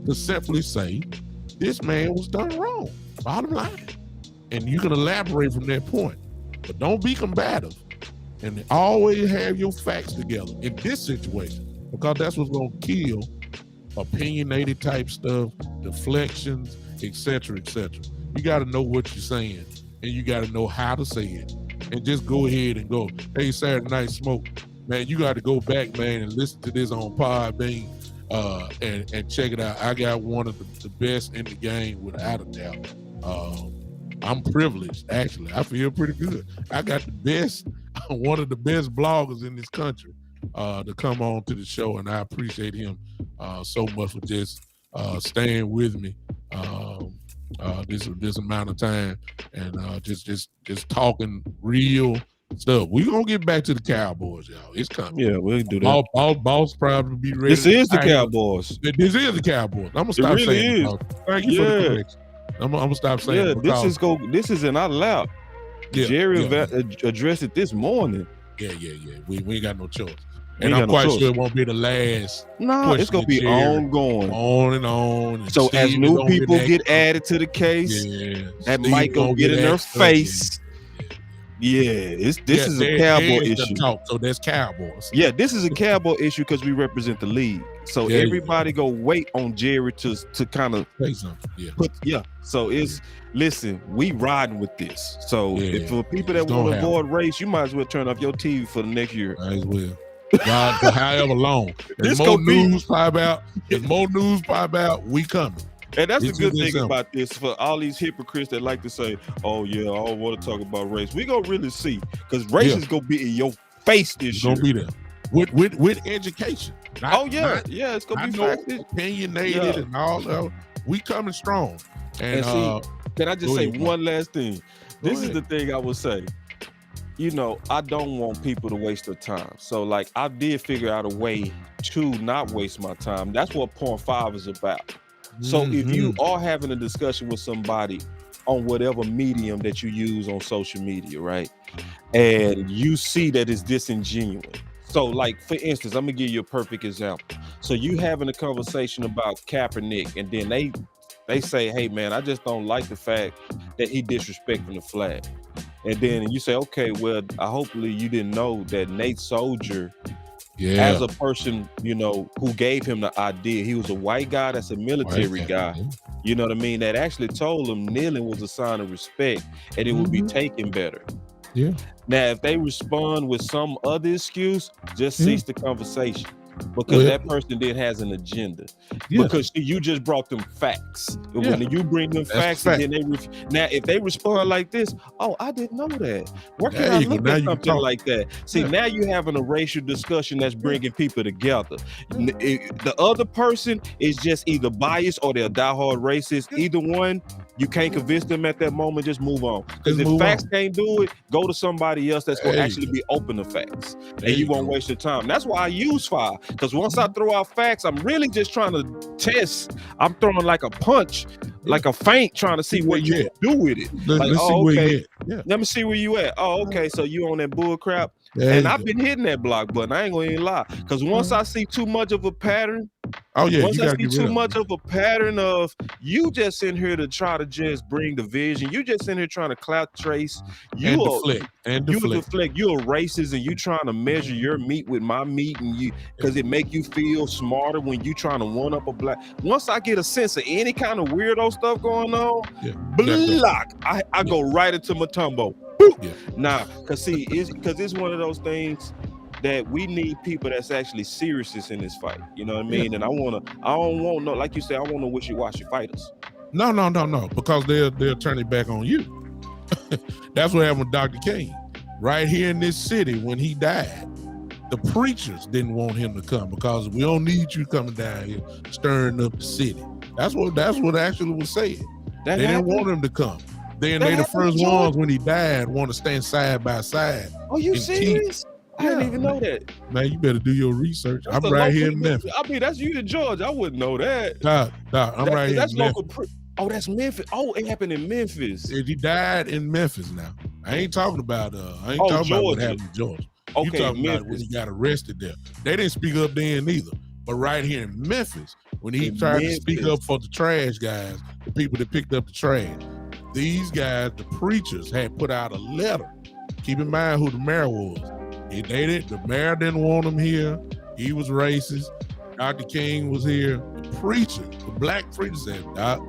to simply say this man was done wrong. Bottom line, and you can elaborate from that point, but don't be combative, and always have your facts together in this situation, because that's what's gonna kill opinionated type stuff, deflections, etc., etc. You got to know what you're saying, and you got to know how to say it, and just go ahead and go, hey, Saturday Night Smoke, man, you got to go back, man, and listen to this on Podbean, and check it out. I got one of the best in the game, without a doubt. I'm privileged, actually. I feel pretty good. I got the best, one of the best bloggers in this country to come on to the show, and I appreciate him so much for just staying with me this amount of time, and just talking real stuff. We gonna get back to the Cowboys, y'all. It's coming. Yeah, we'll do that. Boss probably be ready. This is the Cowboys. This is the Cowboys. I'm gonna stop saying it. Thank you for the correction. I'm gonna stop saying it. This is in our lap. Jerry addressed it this morning. Yeah. We ain't got no choice. And I'm quite sure it won't be the last. No, it's gonna be ongoing, on and on. And so Steve, as new people get added to the case, that might go get in their face. This is a Cowboy issue. So there's Cowboys. Yeah, this is a Cowboy issue because we represent the league. So everybody go wait on Jerry to kind of say something. So listen, we riding with this. So if for people that want to avoid race, you might as well turn off your TV for the next year. Might as well. God, for however long. There's more news pop out. We coming. And that's the good thing about this for all these hypocrites that like to say, oh yeah, I don't want to talk about race. We gonna really see, because race is gonna be in your face this year. Gonna be there with education. It's gonna be opinionated and all that. We coming strong. And see, can I just say one last thing? This is the thing I would say. You know, I don't want people to waste their time. So like I did figure out a way to not waste my time. That's what Point 5 is about. So if you are having a discussion with somebody on whatever medium that you use on social media, right? And you see that it's disingenuous. So like, for instance, I'm gonna give you a perfect example. So you having a conversation about Kaepernick, and then they say, hey man, I just don't like the fact that he disrespecting the flag. And then you say, okay, well, hopefully you didn't know that Nate Soldier, as a person, you know, who gave him the idea, he was a white guy that's a military guy, you know what I mean, that actually told him kneeling was a sign of respect and it would be taken better. Now, if they respond with some other excuse, just cease the conversation. Because that person then has an agenda. Because you just brought them facts. When you bring them facts, and then now if they respond like this, oh, I didn't know that. Where can I look at something like that? See, now you're having a racial discussion that's bringing people together. The other person is just either biased or they're diehard racist. Either one, you can't convince them at that moment. Just move on. Because if facts can't do it, go to somebody else that's going to actually be open to facts, and you won't waste your time. That's why I use fire. Because once I throw out facts, I'm really just trying to test. I'm throwing like a punch, like a feint, trying to see what you do with it. Let me see where you at. Oh, okay. So you on that bull crap? And I've been hitting that block button. I ain't gonna even lie. Because once I see too much of a pattern, once I see too much of a pattern of you just in here to try to just bring division, you just in here trying to clout trace, you deflect. You're racist and you trying to measure your meat with my meat, and you because it make you feel smarter when you trying to one up a black. Once I get a sense of any kind of weirdo stuff going on, block. I go right into Matumbo. Nah, cause it's one of those things that we need people that's actually serious in this fight. You know what I mean? And I don't want no, like you said, I want no wishy-washy fighters. No, because they'll turn it back on you. That's what happened with Dr. King. Right here in this city, when he died, the preachers didn't want him to come because we don't need you coming down here stirring up the city. That's what actually was said. They didn't want him to come. Then they the first ones when he died want to stand side by side. Oh, you serious? I didn't even know that. Man, you better do your research. I'm right here in Memphis. I mean, that's you in Georgia. I wouldn't know that. I'm right here in Memphis. That's Memphis. Oh, it happened in Memphis. He died in Memphis now. I ain't talking about about what happened in Georgia. You talking about when he got arrested there. They didn't speak up then either. But right here in Memphis, when he tried to speak up for the trash guys, the people that picked up the trash, these guys, the preachers, had put out a letter. Keep in mind who the mayor was. The mayor didn't want him here. He was racist. Dr. King was here. The preacher, the black preacher said, Doc,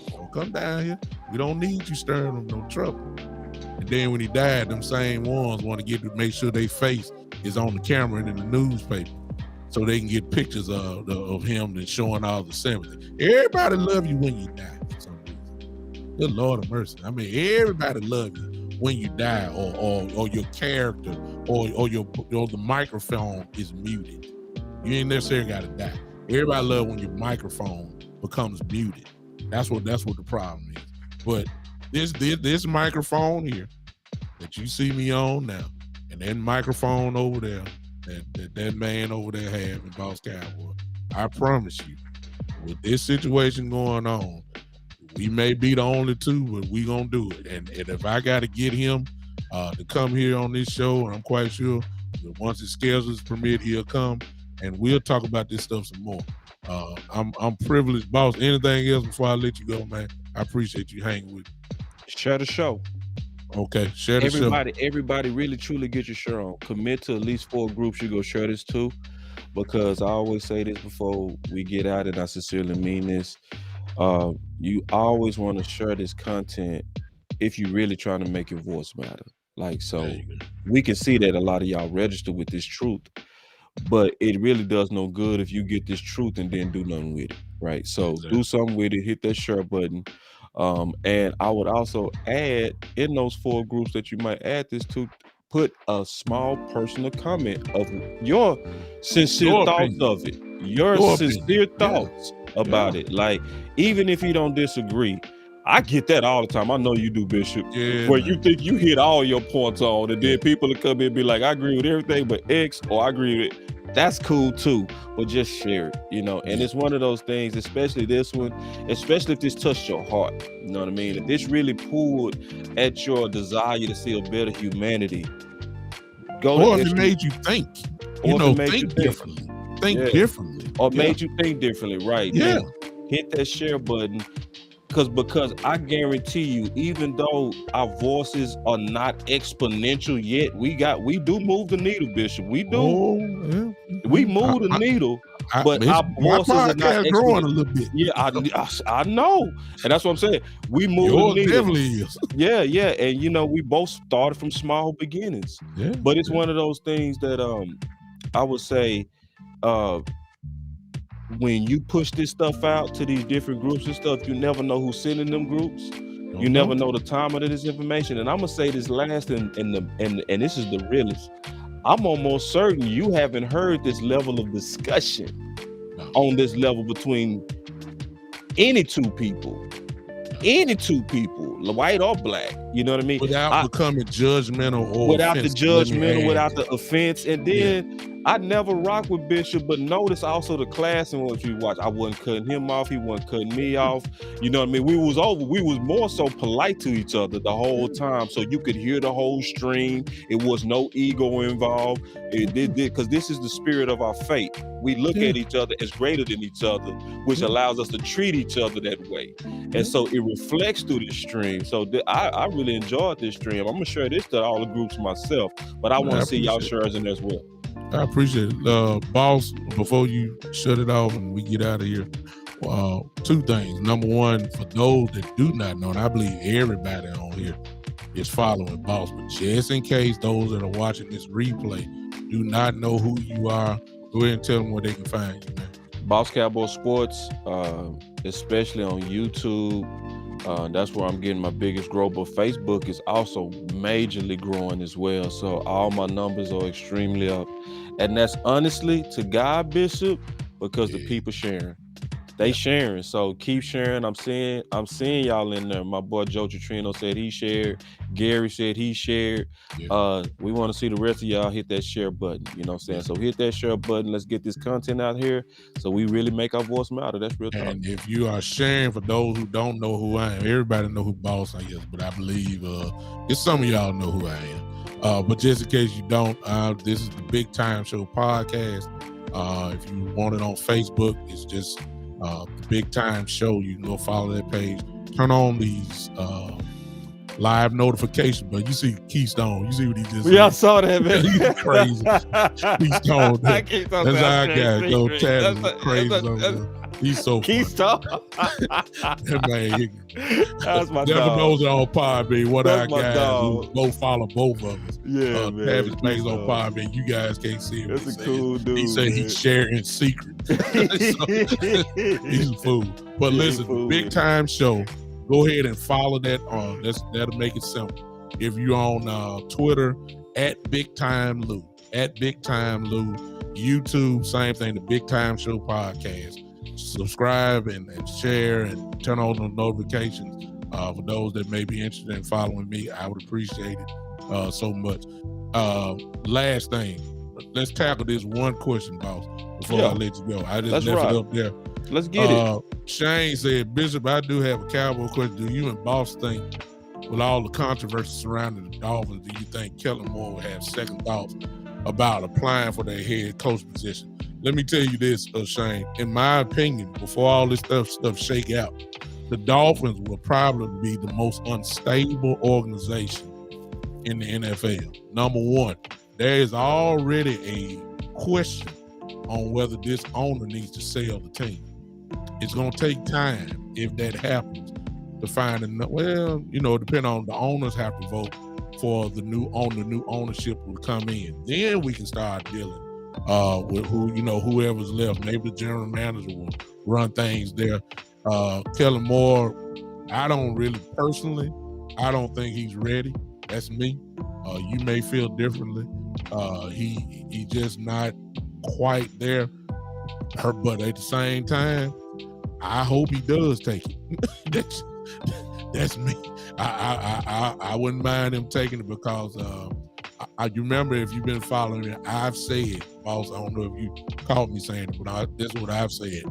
don't come down here. We don't need you stirring them no trouble. And then when he died, them same ones want to make sure their face is on the camera and in the newspaper so they can get pictures of him and showing all the sympathy. Everybody love you when you die for some reason. Good Lord of mercy. I mean, everybody love you when you die, or your character, or the microphone is muted. You ain't necessarily got to die. Everybody love when your microphone becomes muted. That's what the problem is. But this microphone here that you see me on now, and that microphone over there, that man over there having Boss Cowboy, I promise you, with this situation going on, we may be the only two, but we gonna do it. And if I got to get him to come here on this show, and I'm quite sure that once his schedules permit, he'll come, and we'll talk about this stuff some more. I'm privileged, Boss. Anything else before I let you go, man? I appreciate you hanging with me. Share the show. Okay, share the show. Everybody really truly get your share on. Commit to at least 4 groups you go share this to, because I always say this before we get out, and I sincerely mean this. You always want to share this content if you're really trying to make your voice matter. Like, so we can see that a lot of y'all register with this truth, but it really does no good if you get this truth and then do nothing with it, right? So do something with it, hit that share button. And I would also add, in those 4 groups that you might add this to, put a small personal comment of your sincere thoughts of it, your sincere thoughts about it. Like, even if you don't disagree, I get that all the time. I know you do, Bishop. Where you think you hit all your points on, and then people will come in and be like, I agree with everything but X, or I agree with it. That's cool too, but just share it, you know. And it's one of those things, especially this one, especially if this touched your heart, you know what I mean? If this really pulled at your desire to see a better humanity, or if it made you think, think differently. Think differently. Or made you think differently, right? Yeah. Then hit that share button. Because I guarantee you, even though our voices are not exponential yet, we do move the needle, Bishop. We do. We move the needle, but our voices are not growing a little bit. Yeah, I know, and that's what I'm saying. We move the needle. Definitely is. Yeah, and we both started from small beginnings. Yeah, but it's one of those things that I would say. When you push this stuff out to these different groups and stuff, you never know who's sending them groups. You never know the time of this information. And I'm gonna say this last, and this is the realest. I'm almost certain you haven't heard this level of discussion on this level between any two people, white or black. You know what I mean? Without becoming judgmental or without the judgmental, without the offense. And then I never rock with Bishop, but notice also the class in which we watch. I wasn't cutting him off, he wasn't cutting me off. You know what I mean? We was more so polite to each other the whole time, so you could hear the whole stream. It was no ego involved. It did because this is the spirit of our faith. We look at each other as greater than each other, which allows us to treat each other that way. And so it reflects through this stream. So I really enjoyed this stream. I'm gonna share this to all the groups myself, but I want to see y'all shares in as well. I appreciate it. Boss, before you shut it off and we get out of here, 2 things. Number one, for those that do not know, and I believe everybody on here is following Boss, but just in case those that are watching this replay do not know who you are, go ahead and tell them where they can find you, man. Boss Cowboy Sports, especially on YouTube. That's where I'm getting my biggest growth, but Facebook is also majorly growing as well. So all my numbers are extremely up. And that's honestly to God, Bishop, because the people sharing. They sharing. So keep sharing. I'm seeing y'all in there. My boy Joe Citrino said he shared. Gary said he shared. We want to see the rest of y'all hit that share button. You know what I'm saying? So hit that share button. Let's get this content out here so we really make our voice matter. That's real talk. And if you are sharing, for those who don't know who I am, everybody know who Boss is, but I believe it's some of y'all know who I am. But just in case you don't, this is the Big Time Show podcast. If you want it on Facebook, it's just the Big Time Show. You can go follow that page. Turn on these live notification, but you see Keystone. You see what he just said? I saw that, man. He's crazy. Keystone. That's our guy. Go Chad is crazy. He's so Keystone. Man, that's my never dog. knows it on Podbean. What That's our guys dog. who both follow both of us. Yeah, man. Travis Banks on Podbean. You guys can't see him. That's a cool dude. He said he's sharing secret. He's a fool. But listen, Big Time Show. Go ahead and follow that on. That'll make it simple. If you're on Twitter, at Big Time Lou, YouTube, same thing, the Big Time Show podcast. Subscribe and share and turn on the notifications for those that may be interested in following me. I would appreciate it so much. Last thing, let's tackle this one question, boss, before I let you go. I just left it up there. Let's get it. Shane said, Bishop, I do have a Cowboy question. Do you and Boss think, with all the controversy surrounding the Dolphins, do you think Kellen Moore will have second thoughts about applying for their head coach position? Let me tell you this, Shane. In my opinion, before all this stuff shake out, the Dolphins will probably be the most unstable organization in the NFL. Number one, there is already a question on whether this owner needs to sell the team. It's going to take time, if that happens, to find depending on the owners have to vote for the new ownership will come in. Then we can start dealing with whoever's left. Maybe the general manager will run things there. Kellen Moore, I don't think he's ready. That's me. You may feel differently. He just not quite there. But at the same time, I hope he does take it. That's me. I wouldn't mind him taking it because you remember, if you've been following me, I've said, boss, I don't know if you caught me saying it, but this is what I've said.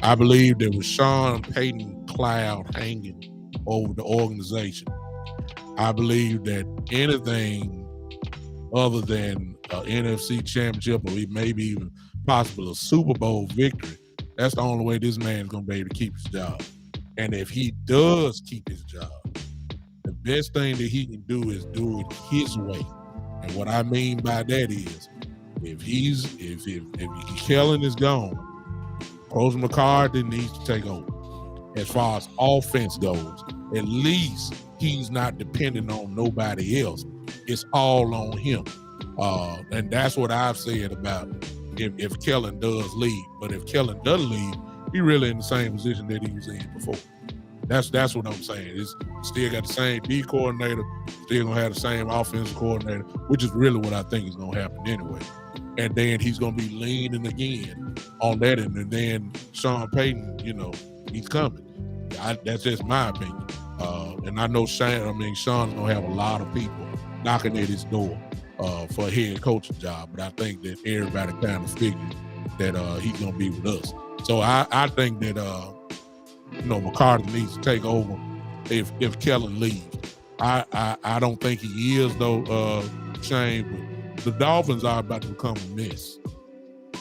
I believe there was Sean Payton cloud hanging over the organization. I believe that anything other than an NFC championship or maybe even possible a Super Bowl victory, that's the only way this man's going to be able to keep his job. And if he does keep his job, the best thing that he can do is do it his way. And what I mean by that is, if Kellen is gone, Coach McCarthy needs to take over. As far as offense goes, at least he's not dependent on nobody else. It's all on him. And that's what I've said about if Kellen does leave. But if Kellen doesn't leave, he really in the same position that he was in before. That's what I'm saying. It's still got the same D coordinator, still gonna have the same offensive coordinator, which is really what I think is gonna happen anyway. And then he's gonna be leaning again on that, and then Sean Payton, he's coming. That's just my opinion. And I know Sean's gonna have a lot of people knocking at his door for a head coaching job, but I think that everybody kind of figured that he's gonna be with us. So I think that McCarthy needs to take over if Kellen leaves. I don't think he is though, Shane. But the Dolphins are about to become a mess.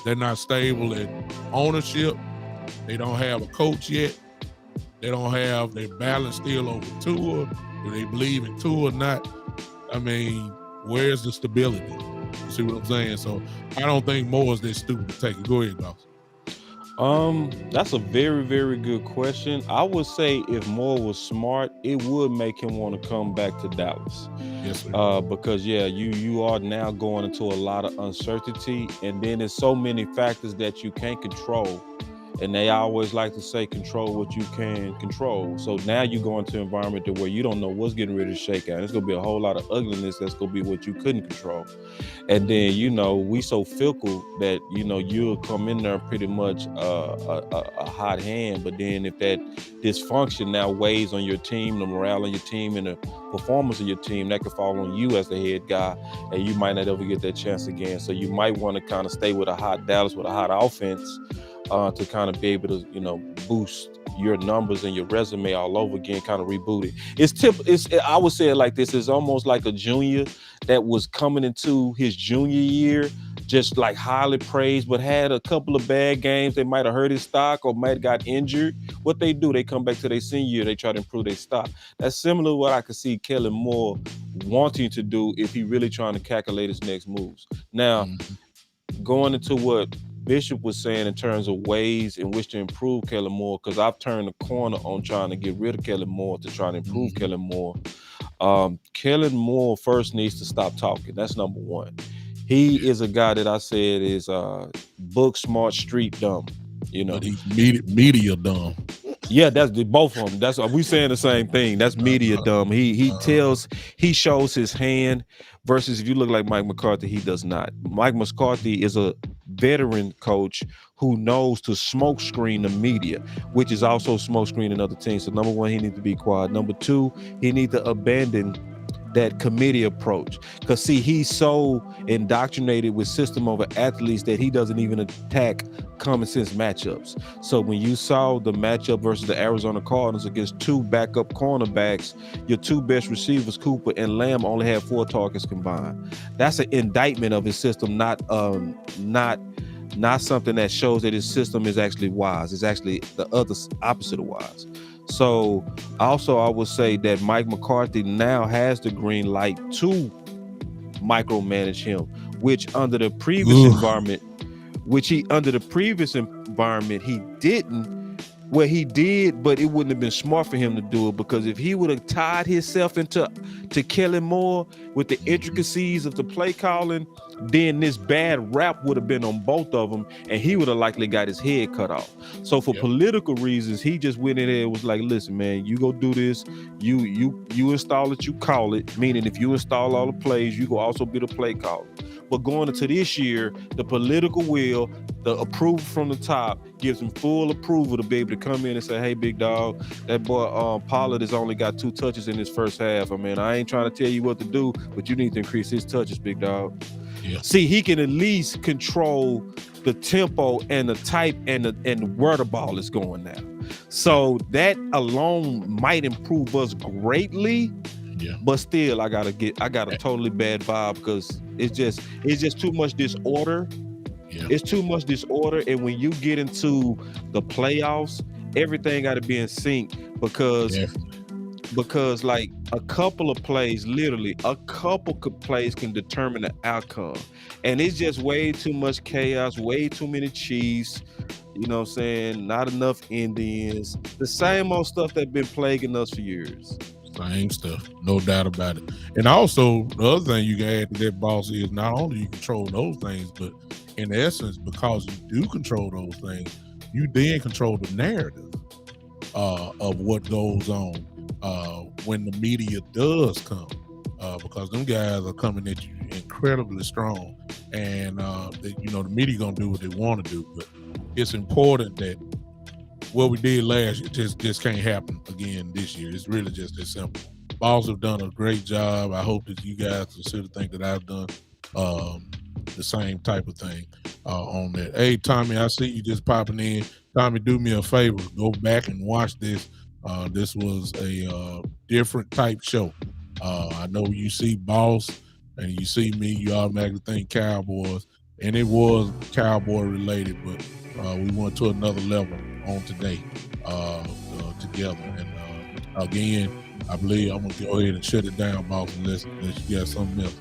They're not stable at ownership. They don't have a coach yet. They don't have their balance still over Tua. Do they believe in Tua or not? I mean, where's the stability? You see what I'm saying? So I don't think Moore is that stupid to take it. Go ahead, boss. That's a very, very good question. I would say if Moore was smart, it would make him want to come back to Dallas. Yes, sir. Because you are now going into a lot of uncertainty, and then there's so many factors that you can't control. And they always like to say, control what you can control. So now you go into an environment where you don't know what's getting ready to shake out. It's going to be a whole lot of ugliness that's going to be what you couldn't control. And then, we so fickle that, you'll come in there pretty much a hot hand. But then if that dysfunction now weighs on your team, the morale on your team, and the performance of your team, that could fall on you as the head guy, and you might not ever get that chance again. So you might want to kind of stay with a hot Dallas with a hot offense, to kind of be able to, boost your numbers and your resume all over again, kind of reboot it. I would say it like this: it's almost like a junior that was coming into his junior year, just like highly praised, but had a couple of bad games. They might have hurt his stock or might have got injured. What they do, they come back to their senior year, they try to improve their stock. That's similar to what I could see Kellen Moore wanting to do if he really trying to calculate his next moves. Now, going into what Bishop was saying in terms of ways in which to improve Kellen Moore, because I've turned the corner on trying to get rid of Kellen Moore to try to improve Kellen Moore. Kellen Moore first needs to stop talking. That's number one. He is a guy that I said is book smart, street dumb. But he's media dumb. Yeah, that's both of them. That's we saying the same thing. That's media dumb. He shows his hand, versus if you look like Mike McCarthy, he does not. Mike McCarthy is a veteran coach who knows to smoke screen the media, which is also smoke screening other teams. So number one, he needs to be quiet. Number two, he needs to abandon that committee approach. Because see, he's so indoctrinated with system over athletes that he doesn't even attack common sense matchups. So when you saw the matchup versus the Arizona Cardinals against two backup cornerbacks, your two best receivers, Cooper and Lamb, only had 4 targets combined. That's an indictment of his system, not something that shows that his system is actually wise. It's actually the other opposite of wise. So also I would say that Mike McCarthy now has the green light to micromanage him, which under the previous environment he didn't. Well, he did, but it wouldn't have been smart for him to do it, because if he would have tied himself into Kellen Moore with the intricacies of the play calling, then this bad rap would have been on both of them, and he would have likely got his head cut off. So for political reasons, he just went in there and was like, listen, man, you go do this. You install it, you call it. Meaning if you install all the plays, you go also be the play caller. But going into this year, the political will, the approval from the top gives him full approval to be able to come in and say, hey, big dog, that boy Pollard has only got 2 touches in his first half. I mean, I ain't trying to tell you what to do, but you need to increase his touches, big dog. Yeah. See, he can at least control the tempo and the type and where the ball is going now. So that alone might improve us greatly. Yeah. But still, I got a totally bad vibe, because it's just too much disorder. Yeah. It's too much disorder, and when you get into the playoffs, everything got to be in sync, because like a couple of plays, literally a couple of plays can determine the outcome, and it's just way too much chaos, way too many Chiefs. You know what I'm saying? Not enough Indians. The same old stuff that's been plaguing us for years. Same stuff, no doubt about it. And also, the other thing you can add to that, boss, is not only you control those things, but in essence, because you do control those things, you then control the narrative of what goes on when the media does come, because them guys are coming at you incredibly strong, and the media gonna do what they want to do. But it's important that what we did last year just can't happen again this year. It's really just as simple. Balls have done a great job. I hope that you guys consider think that I've done the same type of thing on that. Hey, Tommy, I see you just popping in. Tommy, do me a favor. Go back and watch this. This was a different type show. I know you see Boss and you see me, you automatically think Cowboys, and it was Cowboy related, but we went to another level on today together. And again, I believe I'm gonna go ahead and shut it down, Boss, unless you got something else.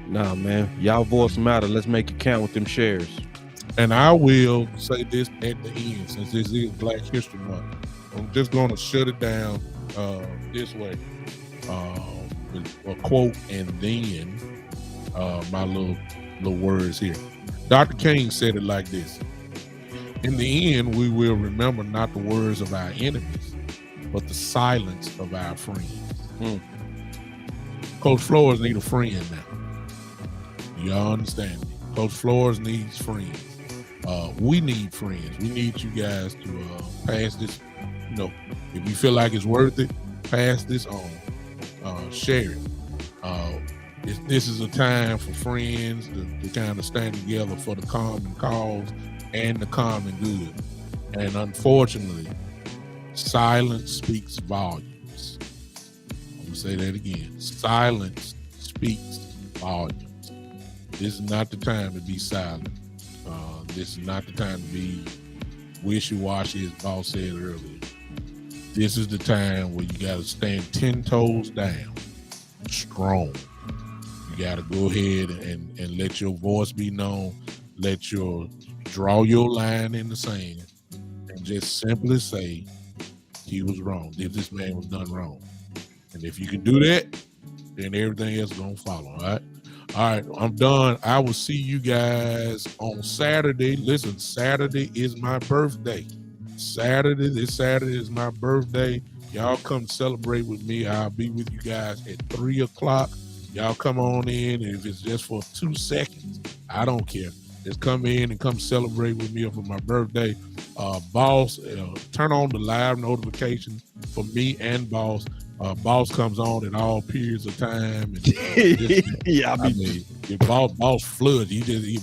Nah, man, y'all voice matter. Let's make it count with them shares. And I will say this at the end, since this is Black History Month. I'm just gonna shut it down this way, with a quote, and then my little words here. Dr. King said it like this: in the end, we will remember not the words of our enemies, but the silence of our friends. Coach Flores need a friend now. Y'all understand me? Coach Flores needs friends. We need friends. We need you guys to pass this. If you feel like it's worth it, pass this on. Share it. This is a time for friends to kind of stand together for the common cause and the common good. And unfortunately, silence speaks volumes. I'm going to say that again. Silence speaks volumes. This is not the time to be silent. This is not the time to be wishy-washy, as Boss said earlier. This is the time where you got to stand 10 toes down, strong. You got to go ahead and let your voice be known. Draw your line in the sand and just simply say, he was wrong. This man was done wrong. And if you can do that, then everything else is going to follow, all right? All right, I'm done. I will see you guys on Saturday. Listen, Saturday is my birthday. This Saturday is my birthday. Y'all come celebrate with me. I'll be with you guys at 3 o'clock. Y'all come on in. If it's just for 2 seconds, I don't care. Just come in and come celebrate with me for my birthday. Boss, turn on the live notifications for me and Boss Boss comes on at all periods of time. And, yeah, I mean, if Boss floods,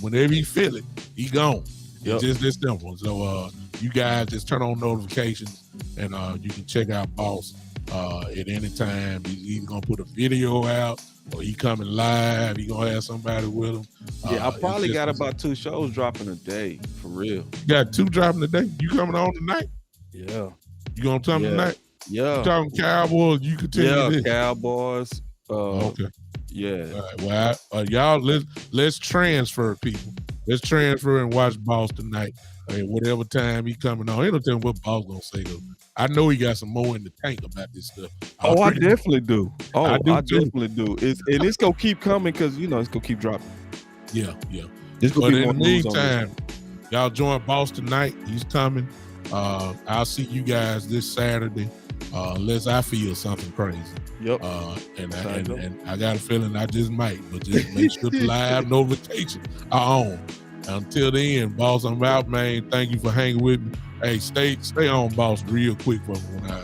whenever he feel it, he gone. It's just this simple. So you guys just turn on notifications, and you can check out Boss at any time. He's either gonna put a video out, or he coming live. He gonna have somebody with him. Yeah, I probably got about 2 shows dropping a day, for real. You got 2 dropping a day? You coming on tonight? Yeah. You gonna come tonight? Yeah. You talking Cowboys? You continue this? Cowboys. Okay. Yeah. All right. Well, y'all, let's transfer people. Let's transfer and watch Boss tonight. I mean, whatever time he coming on. Ain't no telling what Boss gonna say though. I know he got some more in the tank about this stuff. I definitely do. I definitely do. It's gonna keep coming because it's gonna keep dropping. Yeah. But in the meantime, y'all join Boss tonight. He's coming. I'll see you guys this Saturday. Unless I feel something crazy. Yep. And I got a feeling I just might, but just make sure the live notifications are on. Until then, Boss, I'm out, man. Thank you for hanging with me. Hey, stay on, Boss, real quick for when I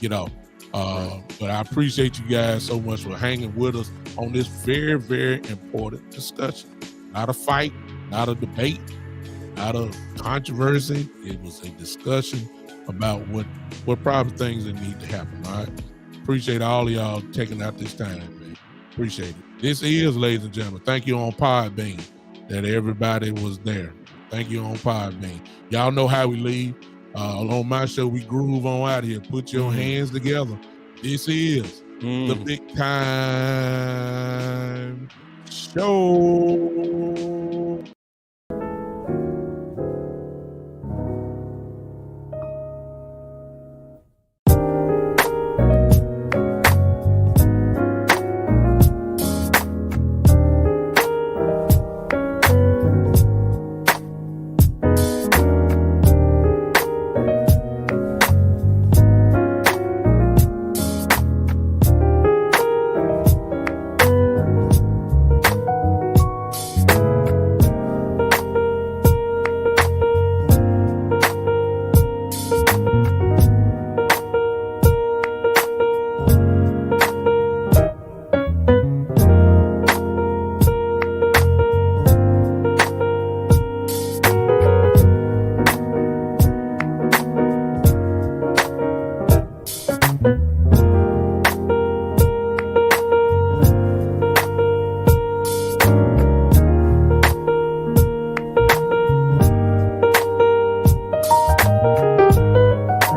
get off. But I appreciate you guys so much for hanging with us on this very, very important discussion. Not a fight, not a debate, not a controversy. It was a discussion about what proper things that need to happen. All right. Appreciate all of y'all taking out this time, man. Appreciate it. This is, ladies and gentlemen, thank you on Podbean that everybody was there. Thank you on Podbean. Y'all know how we leave. On my show, we groove on out here. Put your hands together. This is the Big Time Show.